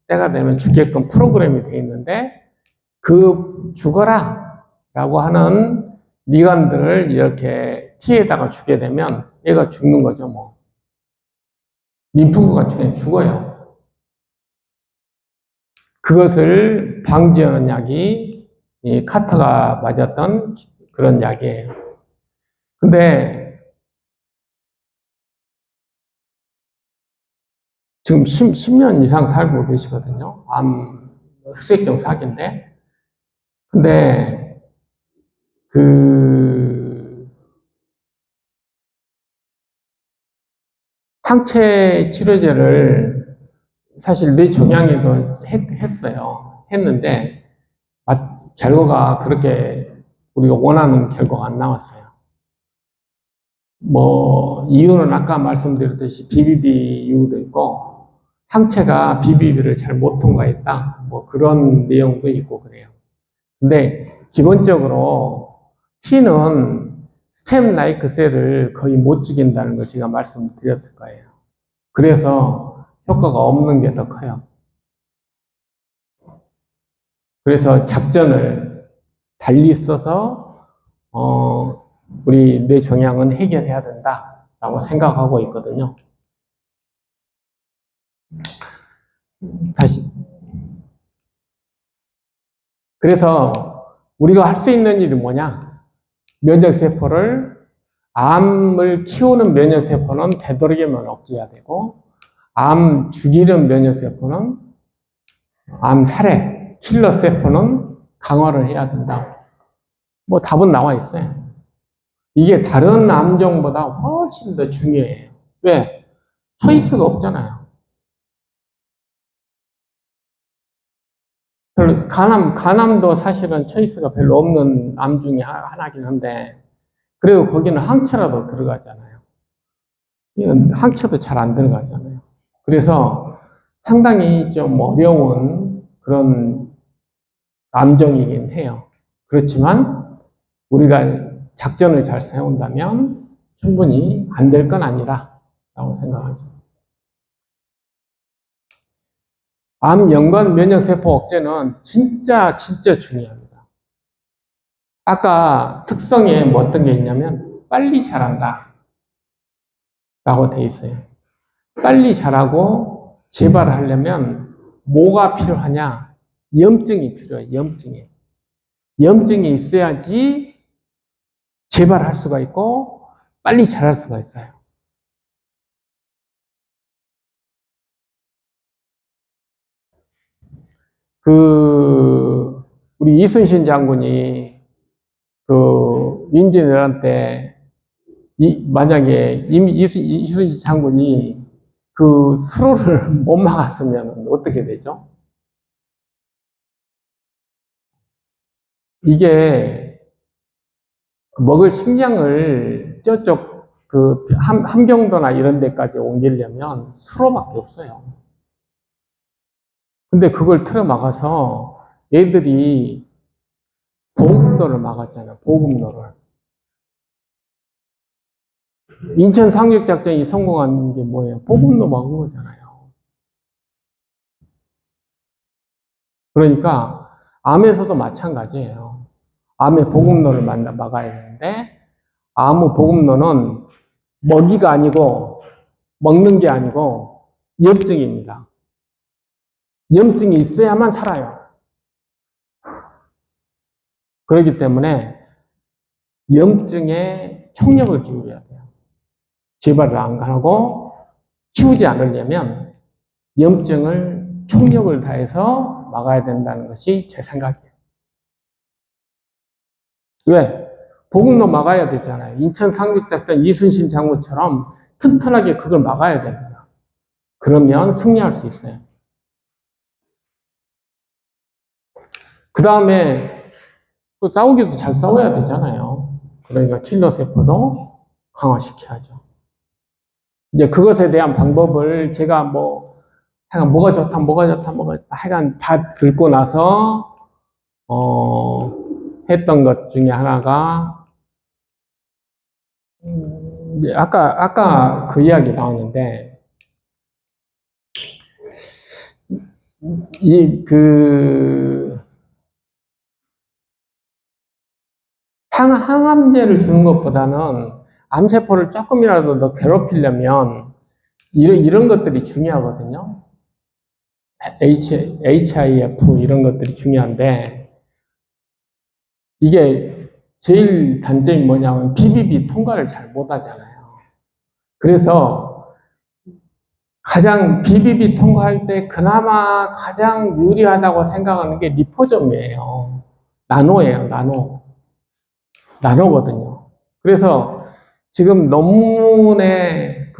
때가 되면 죽게끔 프로그램이 되어 있는데 죽어라 라고 하는 리간들을 이렇게 T에다가 주게 되면 얘가 죽는 거죠. 뭐 림프구가 죽어요. 그것을 방지하는 약이 이 카터가 맞았던 그런 약이에요. 근데 지금 10년 이상 살고 계시거든요. 암 흑색종 사기인데. 근데 그 항체 치료제를 사실 뇌종양에도 했어요. 했는데 결과가 그렇게 우리가 원하는 결과가 안 나왔어요. 뭐 이유는 아까 말씀드렸듯이 BBB 이유도 있고 항체가 BBB를 잘 못 통과했다. 뭐 그런 내용도 있고 그래요. 근데 기본적으로 T는 스템 라이크 셀을 거의 못 죽인다는 걸 제가 말씀드렸을 거예요. 그래서 효과가 없는 게 더 커요. 그래서 작전을 달리 써서 우리 뇌종양은 해결해야 된다라고 생각하고 있거든요. 다시. 그래서 우리가 할 수 있는 일이 뭐냐? 면역세포를 암을 키우는 면역세포는 되도록이면 억제해야 되고 암 죽이는 면역세포는 암 살해, 킬러세포는 강화를 해야 된다. 뭐 답은 나와 있어요. 이게 다른 암종보다 훨씬 더 중요해요. 왜? 초이스가 없잖아요. 간암도 사실은 초이스가 별로 없는 암 중에 하나긴 한데, 그리고 거기는 항체라도 들어가잖아요. 이건 항체도 잘 안 들어가잖아요. 그래서 상당히 좀 어려운 그런 암종이긴 해요. 그렇지만 우리가 작전을 잘 세운다면 충분히 안 될 건 아니라 라고 생각하죠. 암 연관 면역세포 억제는 진짜 중요합니다. 아까 특성에 뭐 어떤 게 있냐면 빨리 자란다 라고 돼 있어요. 빨리 자라고 재발하려면 뭐가 필요하냐? 염증이 필요해요. 염증이 있어야지 재발할 수가 있고 빨리 자랄 수가 있어요. 우리 이순신 장군이 민진왜란 때 만약에 이순신 장군이 수로를 못 막았으면 어떻게 되죠? 이게 먹을 식량을 저쪽 함경도나 이런 데까지 옮기려면 수로밖에 없어요. 근데 그걸 틀어 막아서 얘들이 보급로를 막았잖아요. 보급로를. 인천 상륙작전이 성공한 게 뭐예요? 보급로 막은 거잖아요. 그러니까 암에서도 마찬가지예요. 암의 보급로를 막아야 되는데 암의 보급로는 먹이가 아니고 먹는 게 아니고 염증입니다. 염증이 있어야만 살아요. 그렇기 때문에 염증에 총력을 기울여야 돼요. 재발을 안 하고 키우지 않으려면 염증을 총력을 다해서 막아야 된다는 것이 제 생각이에요. 왜? 보급로 막아야 되잖아요. 인천 상륙작전 이순신 장군처럼 튼튼하게 그걸 막아야 됩니다. 그러면 승리할 수 있어요. 그 다음에 또 싸우기도 잘 싸워야 되잖아요. 그러니까 킬러 세포도 강화시켜야죠. 이제 그것에 대한 방법을 제가 하여간 뭐가 좋다, 하여간 다 듣고 나서, 했던 것 중에 하나가, 아까 그 이야기 나왔는데, 항암제를 주는 것보다는 암세포를 조금이라도 더 괴롭히려면 이런 것들이 중요하거든요. HIF 이런 것들이 중요한데 이게 제일 단점이 뭐냐면 BBB 통과를 잘 못하잖아요. 그래서 가장 BBB 통과할 때 그나마 가장 유리하다고 생각하는 게 리포점이에요. 나노예요, 나노. 나노거든요. 그래서 지금 논문에,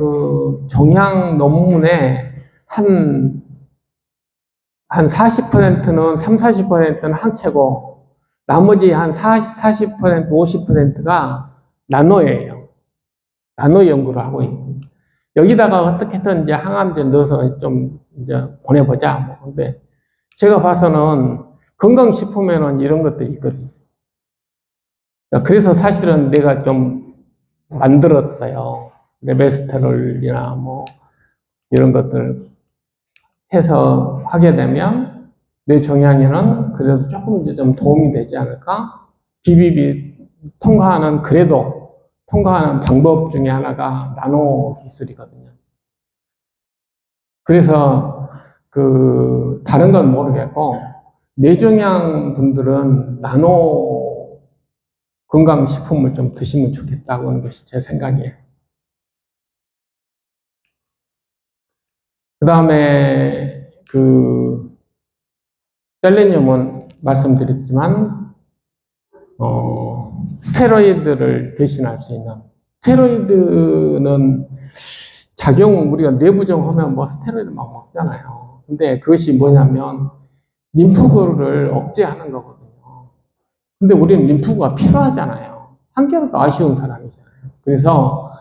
정향 논문에 한 40%는, 40%는 항체고, 나머지 한 40%, 50%가 나노예요. 나노 연구를 하고 있고. 여기다가 어떻게든 이제 항암제 넣어서 좀 이제 보내보자. 뭐. 근데 제가 봐서는 건강식품에는 이런 것들이 있거든요. 그래서 사실은 내가 좀 만들었어요. 레베스테롤이나 뭐 이런 것들 해서 하게 되면 뇌 종양에는 그래도 조금 이제 좀 도움이 되지 않을까? BBB 그래도 통과하는 방법 중에 하나가 나노 기술이거든요. 그래서 다른 건 모르겠고 뇌종양 분들은 나노 건강식품을 좀 드시면 좋겠다고 하는 것이 제 생각이에요. 그 다음에 셀레늄은 말씀드렸지만 스테로이드를 대신할 수 있는, 스테로이드는 우리가 뇌부종하면 뭐 스테로이드 막 먹잖아요. 근데 그것이 뭐냐면 림프구를 억제하는 거거든요. 근데 우리는 림프구가 필요하잖아요. 한결도 아쉬운 사람이잖아요. 그래서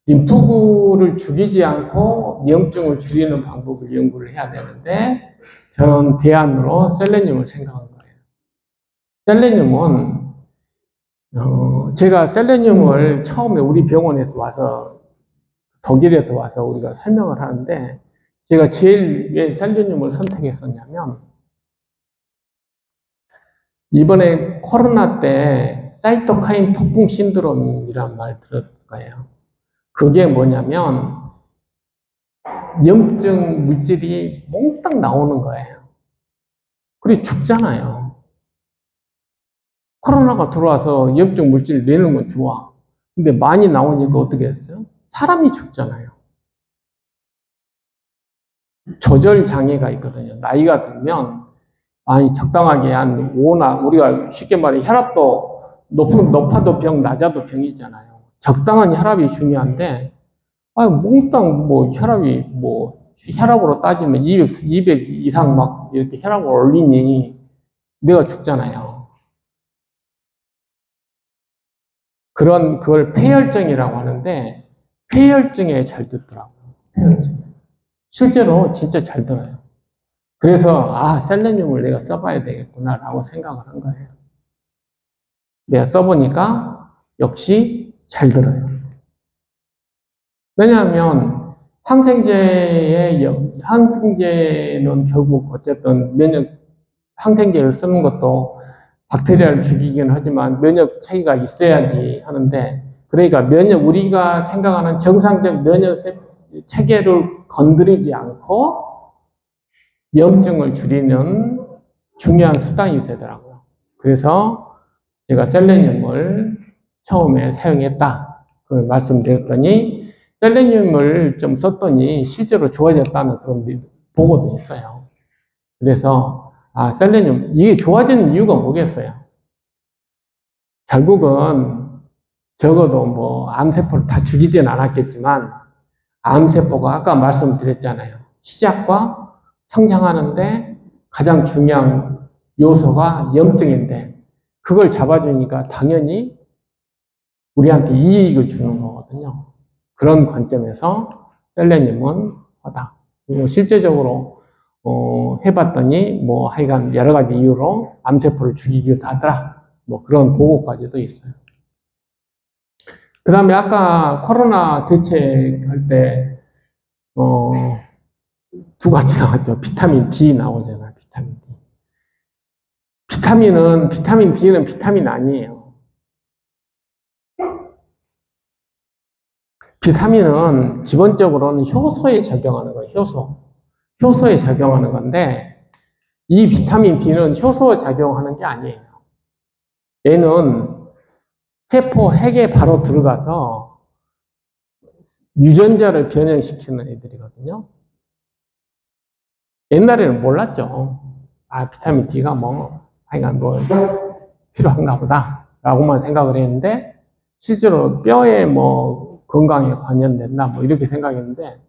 림프구를 죽이지 않고 위험증을 줄이는 방법을 연구를 해야 되는데 저는 대안으로 셀레늄을 생각한 거예요. 셀레늄은 제가 셀레늄을 처음에 우리 병원에서 와서 독일에서 와서 우리가 설명을 하는데 제가 제일 왜 셀레늄을 선택했었냐면 이번에 코로나 때 사이토카인 폭풍 신드롬이란 말 들었을 거예요. 그게 뭐냐면 염증 물질이 몽땅 나오는 거예요. 그리고 죽잖아요. 코로나가 들어와서 염증 물질 내는 건 좋아. 근데 많이 나오니까 어떻게 했어요? 사람이 죽잖아요. 조절 장애가 있거든요. 나이가 들면 적당하게 한 5나 우리가 쉽게 말해 혈압도 높아도 병, 낮아도 병이잖아요. 적당한 혈압이 중요한데 몽땅 혈압으로 따지면 200 이상 막 이렇게 혈압을 올리니 내가 죽잖아요. 그걸 폐혈증이라고 하는데 폐혈증에 잘 듣더라고요. 폐혈증. 실제로 진짜 잘 들어요. 그래서 셀레늄을 내가 써봐야 되겠구나라고 생각을 한 거예요. 내가 써보니까 역시 잘 들어요. 왜냐하면 항생제는 결국 어쨌든 항생제를 쓰는 것도 박테리아를 죽이긴 하지만 면역 체계가 있어야지 하는데, 그러니까 우리가 생각하는 정상적 면역 체계를 건드리지 않고 염증을 줄이는 중요한 수단이 되더라고요. 그래서 제가 셀레늄을 처음에 사용했다. 그걸 말씀드렸더니 셀레늄을 좀 썼더니 실제로 좋아졌다는 그런 보고도 있어요. 그래서 셀레늄 이게 좋아지는 이유가 뭐겠어요? 결국은 적어도 뭐 암세포를 다 죽이진 않았겠지만 암세포가 아까 말씀드렸잖아요. 시작과 성장하는데 가장 중요한 요소가 염증인데 그걸 잡아주니까 당연히 우리한테 이익을 주는 거거든요. 그런 관점에서 셀레늄은 하다. 그리고 실제적으로 해봤더니 하여간 여러 가지 이유로 암세포를 죽이기도 하더라. 그런 보고까지도 있어요. 그 다음에 아까 코로나 대책할 때 두 가지 나왔죠. 비타민 D 나오잖아요. 비타민 D. 비타민 D는 비타민 아니에요. 비타민은 기본적으로는 효소에 작용하는 거예요. 효소에 작용하는 건데 이 비타민 D는 효소에 작용하는 게 아니에요. 얘는 세포 핵에 바로 들어가서 유전자를 변형시키는 애들이거든요. 옛날에는 몰랐죠. 아, 비타민 D가 하여간 필요한가 보다. 라고만 생각을 했는데, 실제로 뼈에 건강에 관련된다, 이렇게 생각했는데,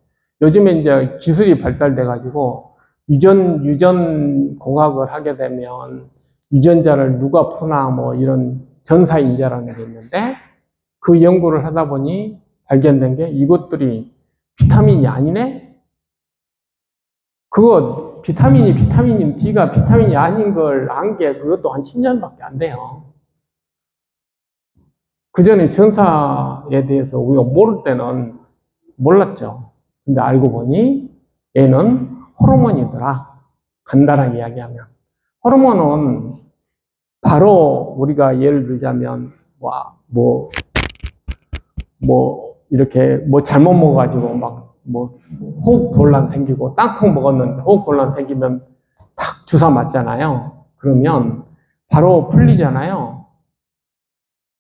요즘에 이제 기술이 발달돼가지고, 유전 공학을 하게 되면, 유전자를 누가 푸나, 이런 전사인자라는 게 있는데, 그 연구를 하다 보니 발견된 게 이것들이 비타민이 아니네? 비타민인 D가 비타민이 아닌 걸 안 게 그것도 한 10년밖에 안 돼요. 그 전에 전사에 대해서 우리가 모를 때는 몰랐죠. 근데 알고 보니 얘는 호르몬이더라. 간단하게 이야기하면. 호르몬은 바로 우리가 예를 들자면, 이렇게 잘못 먹어가지고 호흡 곤란 생기고 땅콩 먹었는데 호흡 곤란 생기면 탁 주사 맞잖아요. 그러면 바로 풀리잖아요.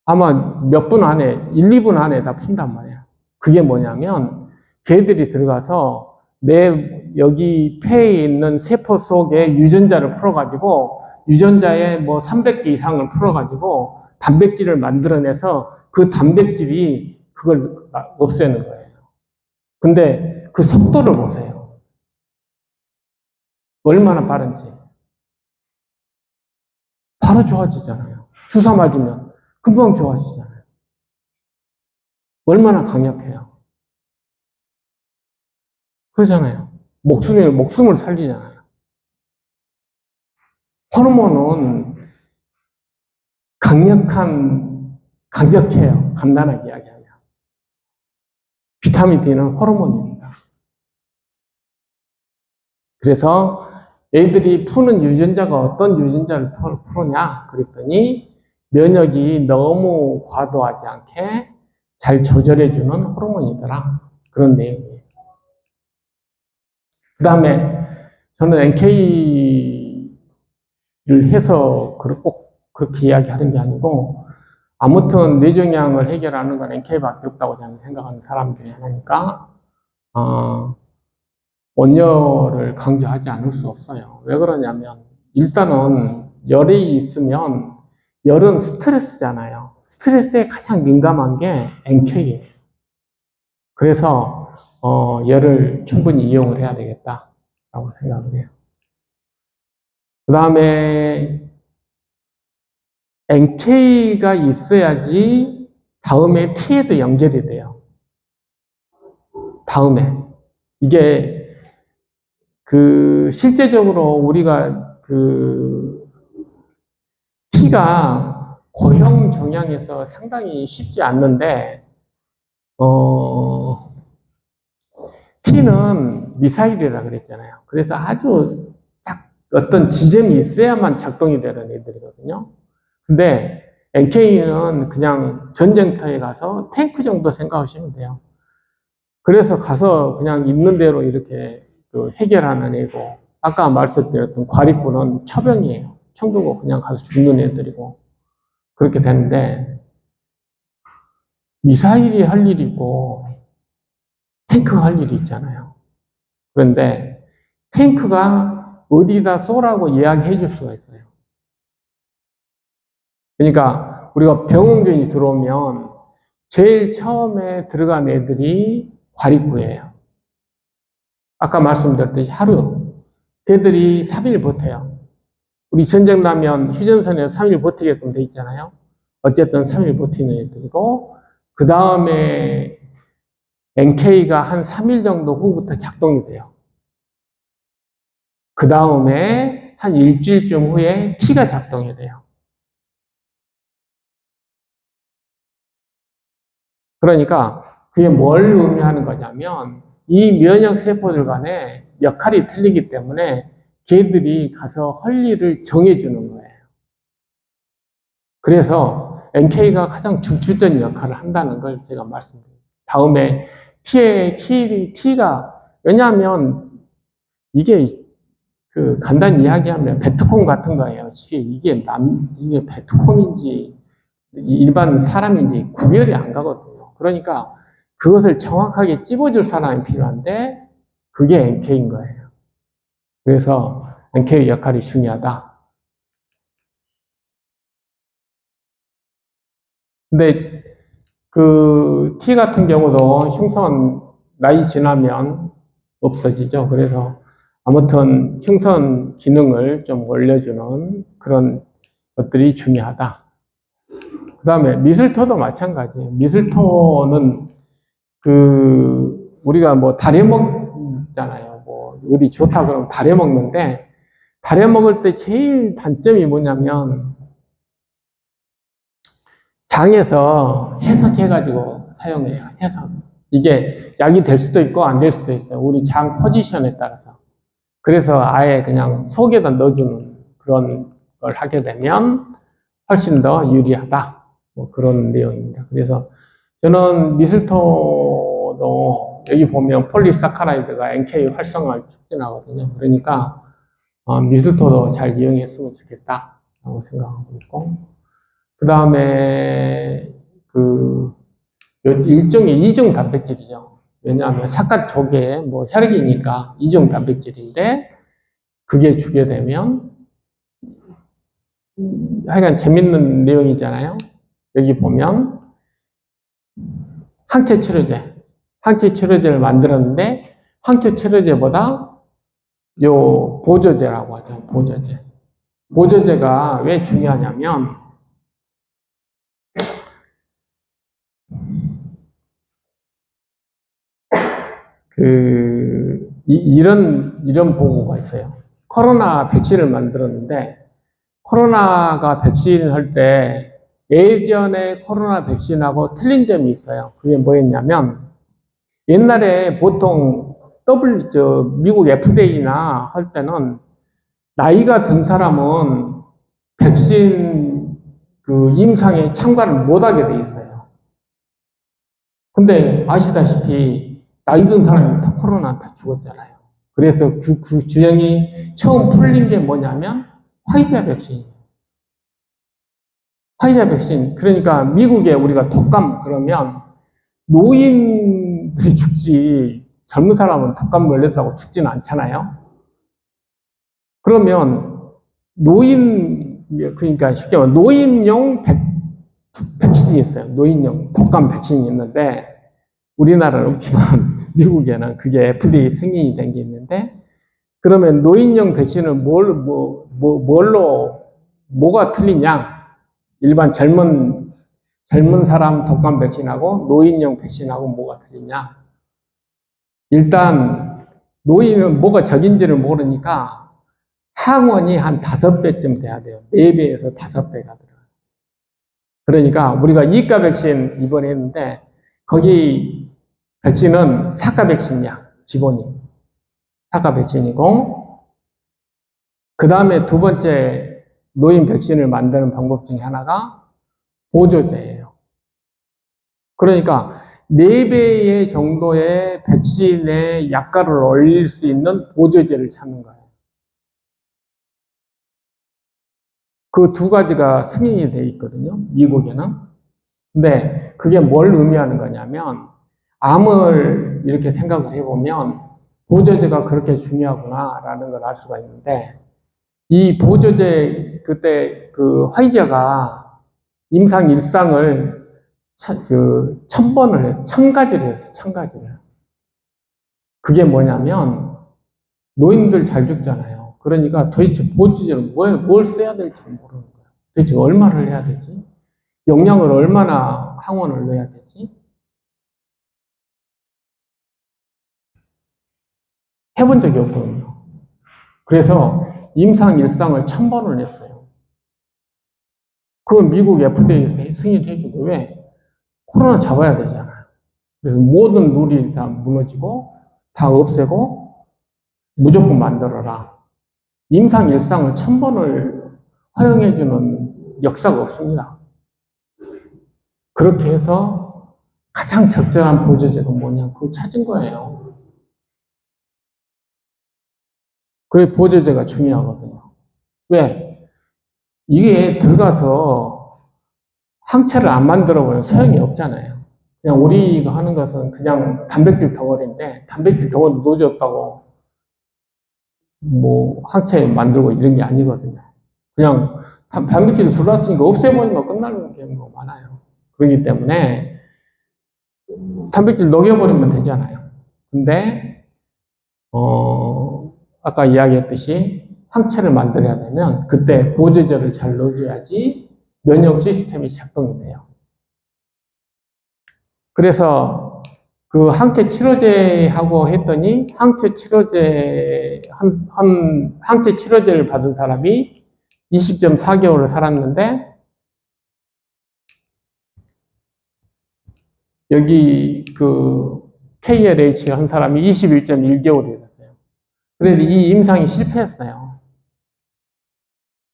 아마 몇 분 안에, 1, 2분 안에 다 푼단 말이에요. 그게 뭐냐면 걔들이 들어가서 여기 폐에 있는 세포 속에 유전자를 풀어가지고 유전자에 300개 이상을 풀어가지고 단백질을 만들어내서 그 단백질이 그걸 없애는 거예요. 근데 그 속도를 보세요. 얼마나 빠른지. 바로 좋아지잖아요. 주사 맞으면 금방 좋아지잖아요. 얼마나 강력해요. 그러잖아요. 목숨을 살리잖아요. 호르몬은 강력해요. 간단하게 이야기하면. 비타민 D는 호르몬입니다. 그래서 애들이 푸는 유전자가 어떤 유전자를 푸느냐 그랬더니 면역이 너무 과도하지 않게 잘 조절해주는 호르몬이더라. 그런 내용이에요. 그 다음에 저는 NK를 해서 꼭 그렇게 이야기하는 게 아니고 아무튼 뇌종양을 해결하는 건 NK밖에 없다고 저는 생각하는 사람 중에 하나니까 원료를 강조하지 않을 수 없어요. 왜 그러냐면 일단은 열이 있으면 열은 스트레스잖아요. 스트레스에 가장 민감한 게 NK예요. 그래서 열을 충분히 이용을 해야 되겠다라고 생각을 해요. 그 다음에 NK가 있어야지 다음에 T에도 연결이 돼요. 다음에 이게 실제적으로 우리가 T가 고형 종양에서 상당히 쉽지 않는데 T는 미사일이라 그랬잖아요. 그래서 아주 딱 어떤 지점이 있어야만 작동이 되는 애들이거든요. 근데 NK는 그냥 전쟁터에 가서 탱크 정도 생각하시면 돼요. 그래서 가서 그냥 있는 대로 이렇게 해결하는 애고, 아까 말씀드렸던 과립군은 처병이에요. 총 들고 그냥 가서 죽는 애들이고, 그렇게 되는데, 미사일이 할 일이 있고, 탱크가 할 일이 있잖아요. 그런데 탱크가 어디다 쏘라고 이야기해 줄 수가 있어요. 그러니까 우리가 병원균이 들어오면 제일 처음에 들어간 애들이 과립구예요. 아까 말씀드렸듯이 하루 걔들이 3일 버텨요. 우리 전쟁 나면 휴전선에 3일 버티게끔 돼 있잖아요. 어쨌든 3일 버티는 애들이고 그 다음에 NK가 한 3일 정도 후부터 작동이 돼요. 그 다음에 한 일주일쯤 후에 T가 작동이 돼요. 그러니까 그게 뭘 의미하는 거냐면 이 면역세포들 간에 역할이 틀리기 때문에 걔들이 가서 할 일을 정해주는 거예요. 그래서 NK가 가장 중추적인 역할을 한다는 걸 제가 말씀드립니다. 다음에 T가 왜냐하면 이게 간단히 이야기하면 베트콩 같은 거예요. 이게 베트콩인지 일반 사람인지 구별이 안 가거든요. 그러니까 그것을 정확하게 찝어줄 사람이 필요한데 그게 NK인 거예요. 그래서 NK 역할이 중요하다. 근데 그 T 같은 경우도 흉선 나이 지나면 없어지죠. 그래서 아무튼 흉선 기능을 좀 올려주는 그런 것들이 중요하다. 그 다음에 미슬토도 마찬가지예요. 미슬토는 우리가 뭐 다려 먹잖아요. 뭐 어디 좋다 그러면 다려 먹는데, 다려 먹을 때 제일 단점이 뭐냐면 장에서 해석해가지고 사용해요. 해석. 이게 약이 될 수도 있고 안 될 수도 있어요. 우리 장 포지션에 따라서. 그래서 아예 그냥 속에다 넣어주는 그런 걸 하게 되면 훨씬 더 유리하다. 뭐 그런 내용입니다. 그래서 저는 미슬토도 여기 보면 폴리사카라이드가 NK 활성화를 촉진하거든요. 그러니까 미슬토도 잘 이용했으면 좋겠다라고 생각하고 있고, 그 다음에 일종의 이중 단백질이죠. 왜냐하면 샷갓 조개, 뭐 혈액이니까 이중 단백질인데, 그게 주게 되면 하여간 재밌는 내용이잖아요. 여기 보면 항체치료제를 만들었는데 항체치료제보다 요 보조제라고 하죠. 보조제가 왜 중요하냐면 이런 보고가 있어요. 코로나 백신을 만들었는데, 코로나가 백신 할 때 예전에 코로나 백신하고 틀린 점이 있어요. 그게 뭐였냐면, 옛날에 보통 미국 FDA나 할 때는 나이가 든 사람은 백신 임상에 참가를 못하게 돼 있어요. 근데 아시다시피 나이 든 사람이 다 코로나 다 죽었잖아요. 그래서 그 규정이 처음 풀린 게 뭐냐면 화이자 백신. 그러니까 미국에 우리가 독감 그러면 노인들이 죽지 젊은 사람은 독감 걸렸다고 죽지는 않잖아요. 그러면 그러니까 쉽게 말하면 노인용 백신이 있어요. 노인용 독감 백신이 있는데 우리나라는 없지만 미국에는 그게 FDA 승인이 된 게 있는데, 그러면 노인용 백신을 뭐가 틀리냐? 일반 젊은 사람 독감 백신하고 노인용 백신하고 뭐가 틀리냐? 일단 노인은 뭐가 적인지를 모르니까 항원이 한 5배쯤 돼야 돼요. 4배에서 5배가 들어요. 그러니까 우리가 이가 백신 이번에 했는데 거기 백신은 사가 백신이야. 기본이 사가 백신이고, 그 다음에 두 번째 노인 백신을 만드는 방법 중에 하나가 보조제예요. 그러니까 4배의 정도의 백신의 약가를 올릴 수 있는 보조제를 찾는 거예요. 그 두 가지가 승인이 돼 있거든요. 미국에는. 근데 그게 뭘 의미하는 거냐면, 암을 이렇게 생각을 해보면 보조제가 그렇게 중요하구나라는 걸 알 수가 있는데, 이 보조제, 그때 화이자가 임상 일상을 1000번을 해서 1000가지를 했어, 1000가지를. 그게 뭐냐면, 노인들 잘 죽잖아요. 그러니까 도대체 보조제를 뭘 써야 될지 모르는 거예요. 도대체 얼마를 해야 되지? 용량을 얼마나 항원을 넣어야 되지? 해본 적이 없거든요. 그래서 임상 일상을 1000번을 했어요. 그걸 미국 FDA에서 승인해주고, 왜? 코로나 잡아야 되잖아요. 그래서 모든 룰이 다 무너지고, 다 없애고, 무조건 만들어라. 임상 일상을 1000번을 허용해주는 역사가 없습니다. 그렇게 해서 가장 적절한 보조제가 뭐냐, 그걸 찾은 거예요. 그래, 보조제가 중요하거든요. 왜? 이게 들어가서 항체를 안 만들어버리면 소용이 없잖아요. 그냥 우리가 하는 것은 그냥 단백질 덩어리인데, 단백질 덩어리 놓아줬다고 뭐 항체 만들고 이런 게 아니거든요. 그냥 단백질을 들어왔으니까 없애버리면 끝나는 경우가 많아요. 그렇기 때문에 단백질 녹여버리면 되잖아요. 근데 아까 이야기했듯이 항체를 만들어야 되면 그때 보조제를 잘 넣어줘야지 면역 시스템이 작동이 돼요. 그래서 그 항체 치료제하고 했더니 항체 치료제를 받은 사람이 20.4개월을 살았는데 여기 그 KLH 한 사람이 21.1개월이 됐어요. 그래서 이 임상이 실패했어요.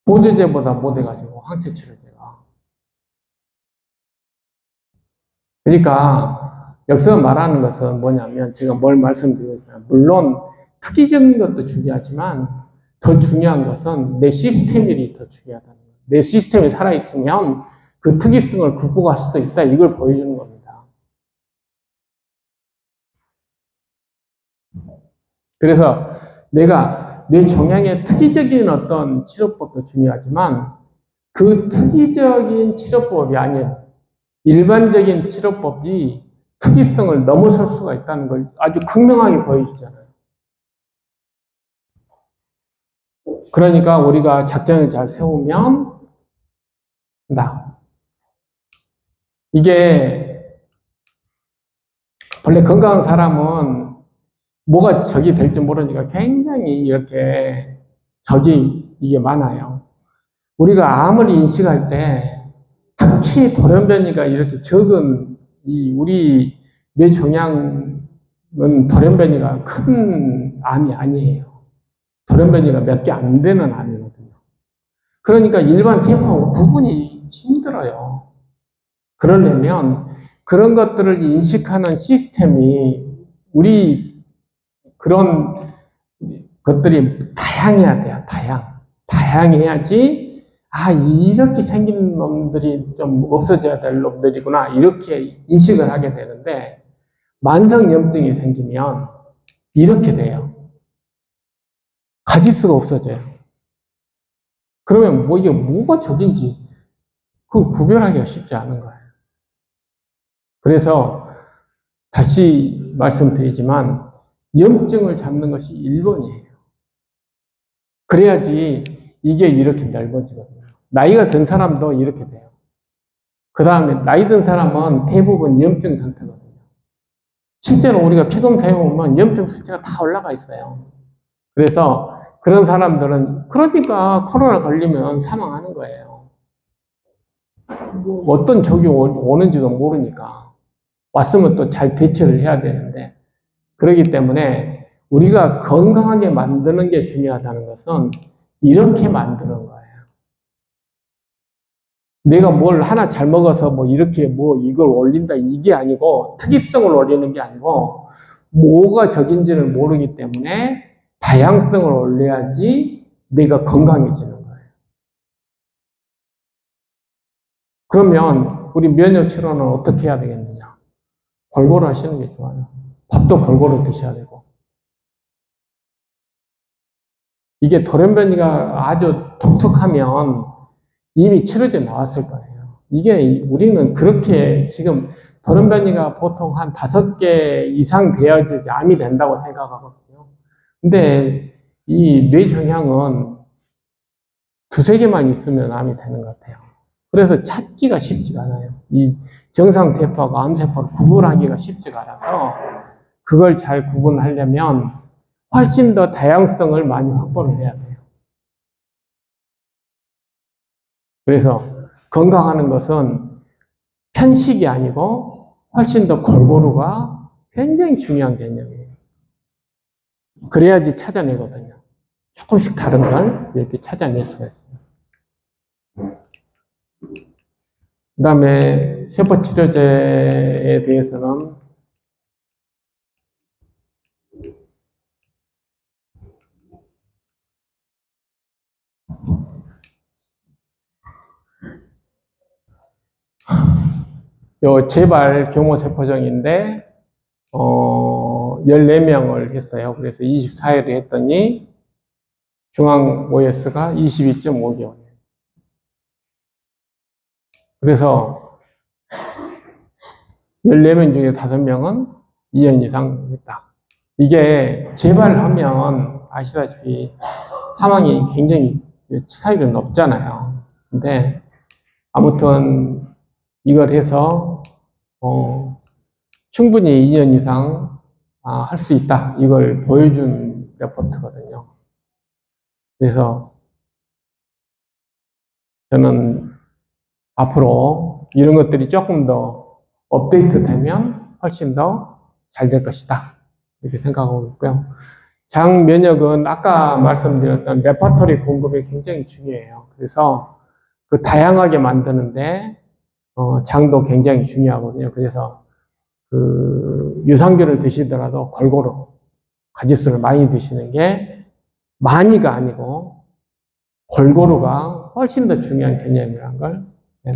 보조제보다 못해가지고 항체 치료제가. 그러니까 여기서 말하는 것은 뭐냐면 제가 뭘 말씀드렸냐면 물론 특이적인 것도 중요하지만 더 중요한 것은 내 시스템이 더 중요하다는 거예요. 내 시스템이 살아있으면 그 특이성을 극복할 수도 있다. 이걸 보여주는 겁니다. 그래서 내가 뇌 종양의 특이적인 어떤 치료법도 중요하지만 그 특이적인 치료법이 아닌 일반적인 치료법이 특이성을 넘어설 수가 있다는 걸 아주 극명하게 보여주잖아요. 그러니까 우리가 작전을 잘 세우면 이게 원래 건강한 사람은 뭐가 적이 될지 모르니까 굉장히 이렇게 적이 이게 많아요. 우리가 아무리 인식할 때 특히 돌연변이가 이렇게 적은 우리 뇌종양은 돌연변이가 큰 암이 아니에요. 돌연변이가 몇 개 안 되는 암이거든요. 그러니까 일반 세포하고 구분이 힘들어요. 그러려면 그런 것들을 인식하는 시스템이 우리 그런 것들이 다양해야 돼요. 다양해야지 이렇게 생긴 놈들이 좀 없어져야 될 놈들이구나 이렇게 인식을 하게 되는데 만성염증이 생기면 이렇게 돼요. 가지수가 없어져요. 그러면 이게 뭐가 적인지 그걸 구별하기가 쉽지 않은 거예요. 그래서 다시 말씀드리지만 염증을 잡는 것이 1번이에요. 그래야지 이게 이렇게 넓어지거든요. 나이가 든 사람도 이렇게 돼요. 그 다음에 나이 든 사람은 대부분 염증 상태거든요. 실제로 우리가 피검사 해보면 염증 수치가 다 올라가 있어요. 그래서 그런 사람들은 그러니까 코로나 걸리면 사망하는 거예요. 어떤 적이 오는지도 모르니까 왔으면 또 잘 대처를 해야 되는데 그렇기 때문에 우리가 건강하게 만드는 게 중요하다는 것은 이렇게 만드는 거예요. 내가 뭘 하나 잘 먹어서 이렇게 이걸 올린다 이게 아니고 특이성을 올리는 게 아니고 뭐가 적인지를 모르기 때문에 다양성을 올려야지 내가 건강해지는 거예요. 그러면 우리 면역 치료는 어떻게 해야 되겠느냐? 골고루 하시는 게 좋아요. 밥도 골고루 드셔야 되고. 이게 돌연변이가 아주 독특하면 이미 치료제 나왔을 거예요. 이게 우리는 그렇게 지금 돌연변이가 보통 한 5개 이상 되어야지 암이 된다고 생각하거든요. 근데 이 뇌종양은 2-3개만 있으면 암이 되는 것 같아요. 그래서 찾기가 쉽지가 않아요. 이 정상세포하고 암세포를 구분하기가 쉽지가 않아서 그걸 잘 구분하려면 훨씬 더 다양성을 많이 확보를 해야 돼요. 그래서 건강하는 것은 편식이 아니고 훨씬 더 골고루가 굉장히 중요한 개념이에요. 그래야지 찾아내거든요. 조금씩 다른 걸 이렇게 찾아낼 수가 있어요. 그 다음에 세포치료제에 대해서는 요 재발 교모세포종인데 14명을 했어요. 그래서 24일을 했더니 중앙 OS가 22.5개월이에요. 그래서 14명 중에 5명은 2년 이상 했다. 이게 재발하면 아시다시피 사망이 굉장히 치사율이 높잖아요. 근데 아무튼 이걸 해서 충분히 2년 이상 할 수 있다. 이걸 보여준 레포트거든요. 그래서 저는 앞으로 이런 것들이 조금 더 업데이트 되면 훨씬 더 잘 될 것이다. 이렇게 생각하고 있고요. 장 면역은 아까 말씀드렸던 레퍼토리 공급이 굉장히 중요해요. 그래서 그 다양하게 만드는데 장도 굉장히 중요하거든요. 그래서 그 유산균을 드시더라도 골고루 가지수를 많이 드시는 게 많이가 아니고 골고루가 훨씬 더 중요한 개념이라는 걸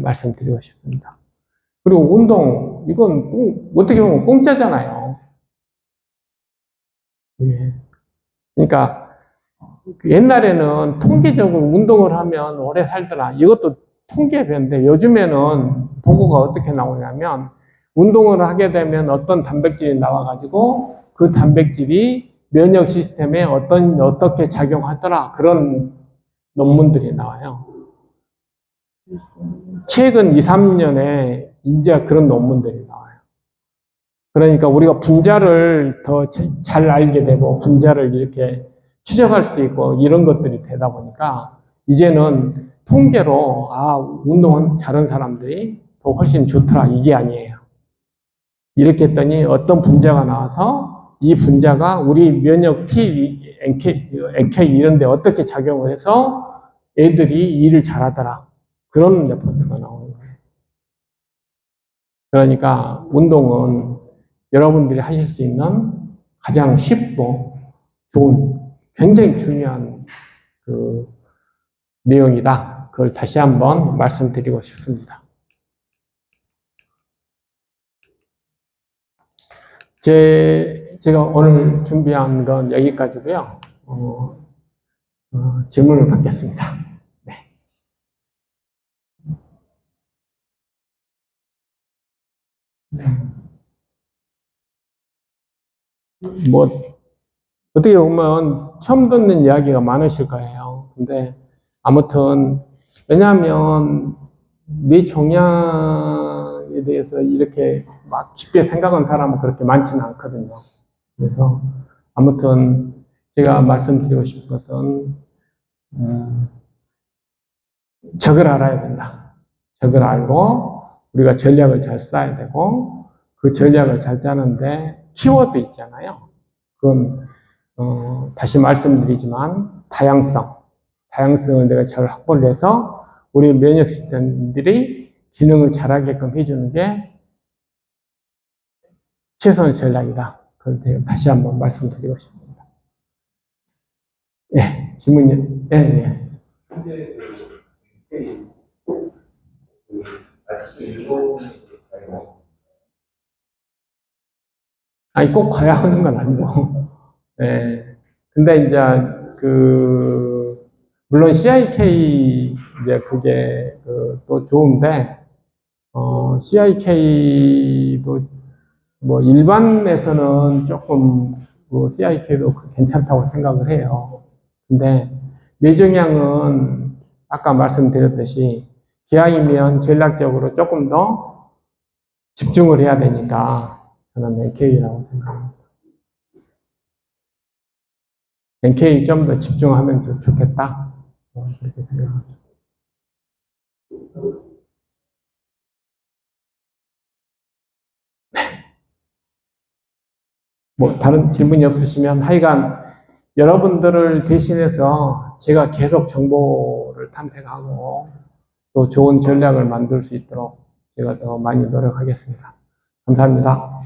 말씀드리고 싶습니다. 그리고 운동, 이건 어떻게 보면 공짜잖아요. 예. 그러니까 옛날에는 통계적으로 운동을 하면 오래 살더라. 이것도 통계배인데 요즘에는 보고가 어떻게 나오냐면 운동을 하게 되면 어떤 단백질이 나와가지고 그 단백질이 면역 시스템에 어떻게 작용하더라. 그런 논문들이 나와요. 최근 2, 3년에 이제 그런 논문들이 나와요. 그러니까 우리가 분자를 더 잘 알게 되고 분자를 이렇게 추적할 수 있고 이런 것들이 되다 보니까 이제는 통계로 운동은 잘하는 사람들이 더 훨씬 좋더라 이게 아니에요. 이렇게 했더니 어떤 분자가 나와서 이 분자가 우리 면역 T, NK 이런 데 어떻게 작용을 해서 애들이 일을 잘하더라. 그런 레포트가 나오는 거예요. 그러니까 운동은 여러분들이 하실 수 있는 가장 쉽고 좋은, 굉장히 중요한 그 내용이다. 그걸 다시 한번 말씀드리고 싶습니다. 제가 오늘 준비한 건 여기까지고요. 질문을 받겠습니다. 네. 뭐 어떻게 보면 처음 듣는 이야기가 많으실 거예요. 근데 아무튼 왜냐하면 뇌 종양에 대해서 이렇게 막 깊게 생각한 사람은 그렇게 많지는 않거든요. 그래서 아무튼 제가 말씀드리고 싶은 것은 적을 알아야 된다. 적을 알고 우리가 전략을 잘 짜야 되고 그 전략을 잘 짜는데 키워드 있잖아요. 그건 다시 말씀드리지만 다양성을 내가 잘 확보를 해서 우리 면역 시스템들이 기능을 잘하게끔 해주는 게 최선의 전략이다. 그걸 다시 한번 말씀드리고 싶습니다. 예, 질문이, 예. 아니, 꼭 가야 하는 건 아니고. 예. 근데 이제, 물론 CIK, 이제 그게, 또 좋은데, CIK도 뭐 일반에서는 조금 CIK도 괜찮다고 생각을 해요. 근데 뇌종양은 아까 말씀드렸듯이 기왕이면 전략적으로 조금 더 집중을 해야 되니까 저는 NK라고 생각합니다. NK 좀 더 집중하면 더 좋겠다. 그렇게 생각합니다. 뭐 다른 질문이 없으시면 하여간 여러분들을 대신해서 제가 계속 정보를 탐색하고 또 좋은 전략을 만들 수 있도록 제가 더 많이 노력하겠습니다. 감사합니다.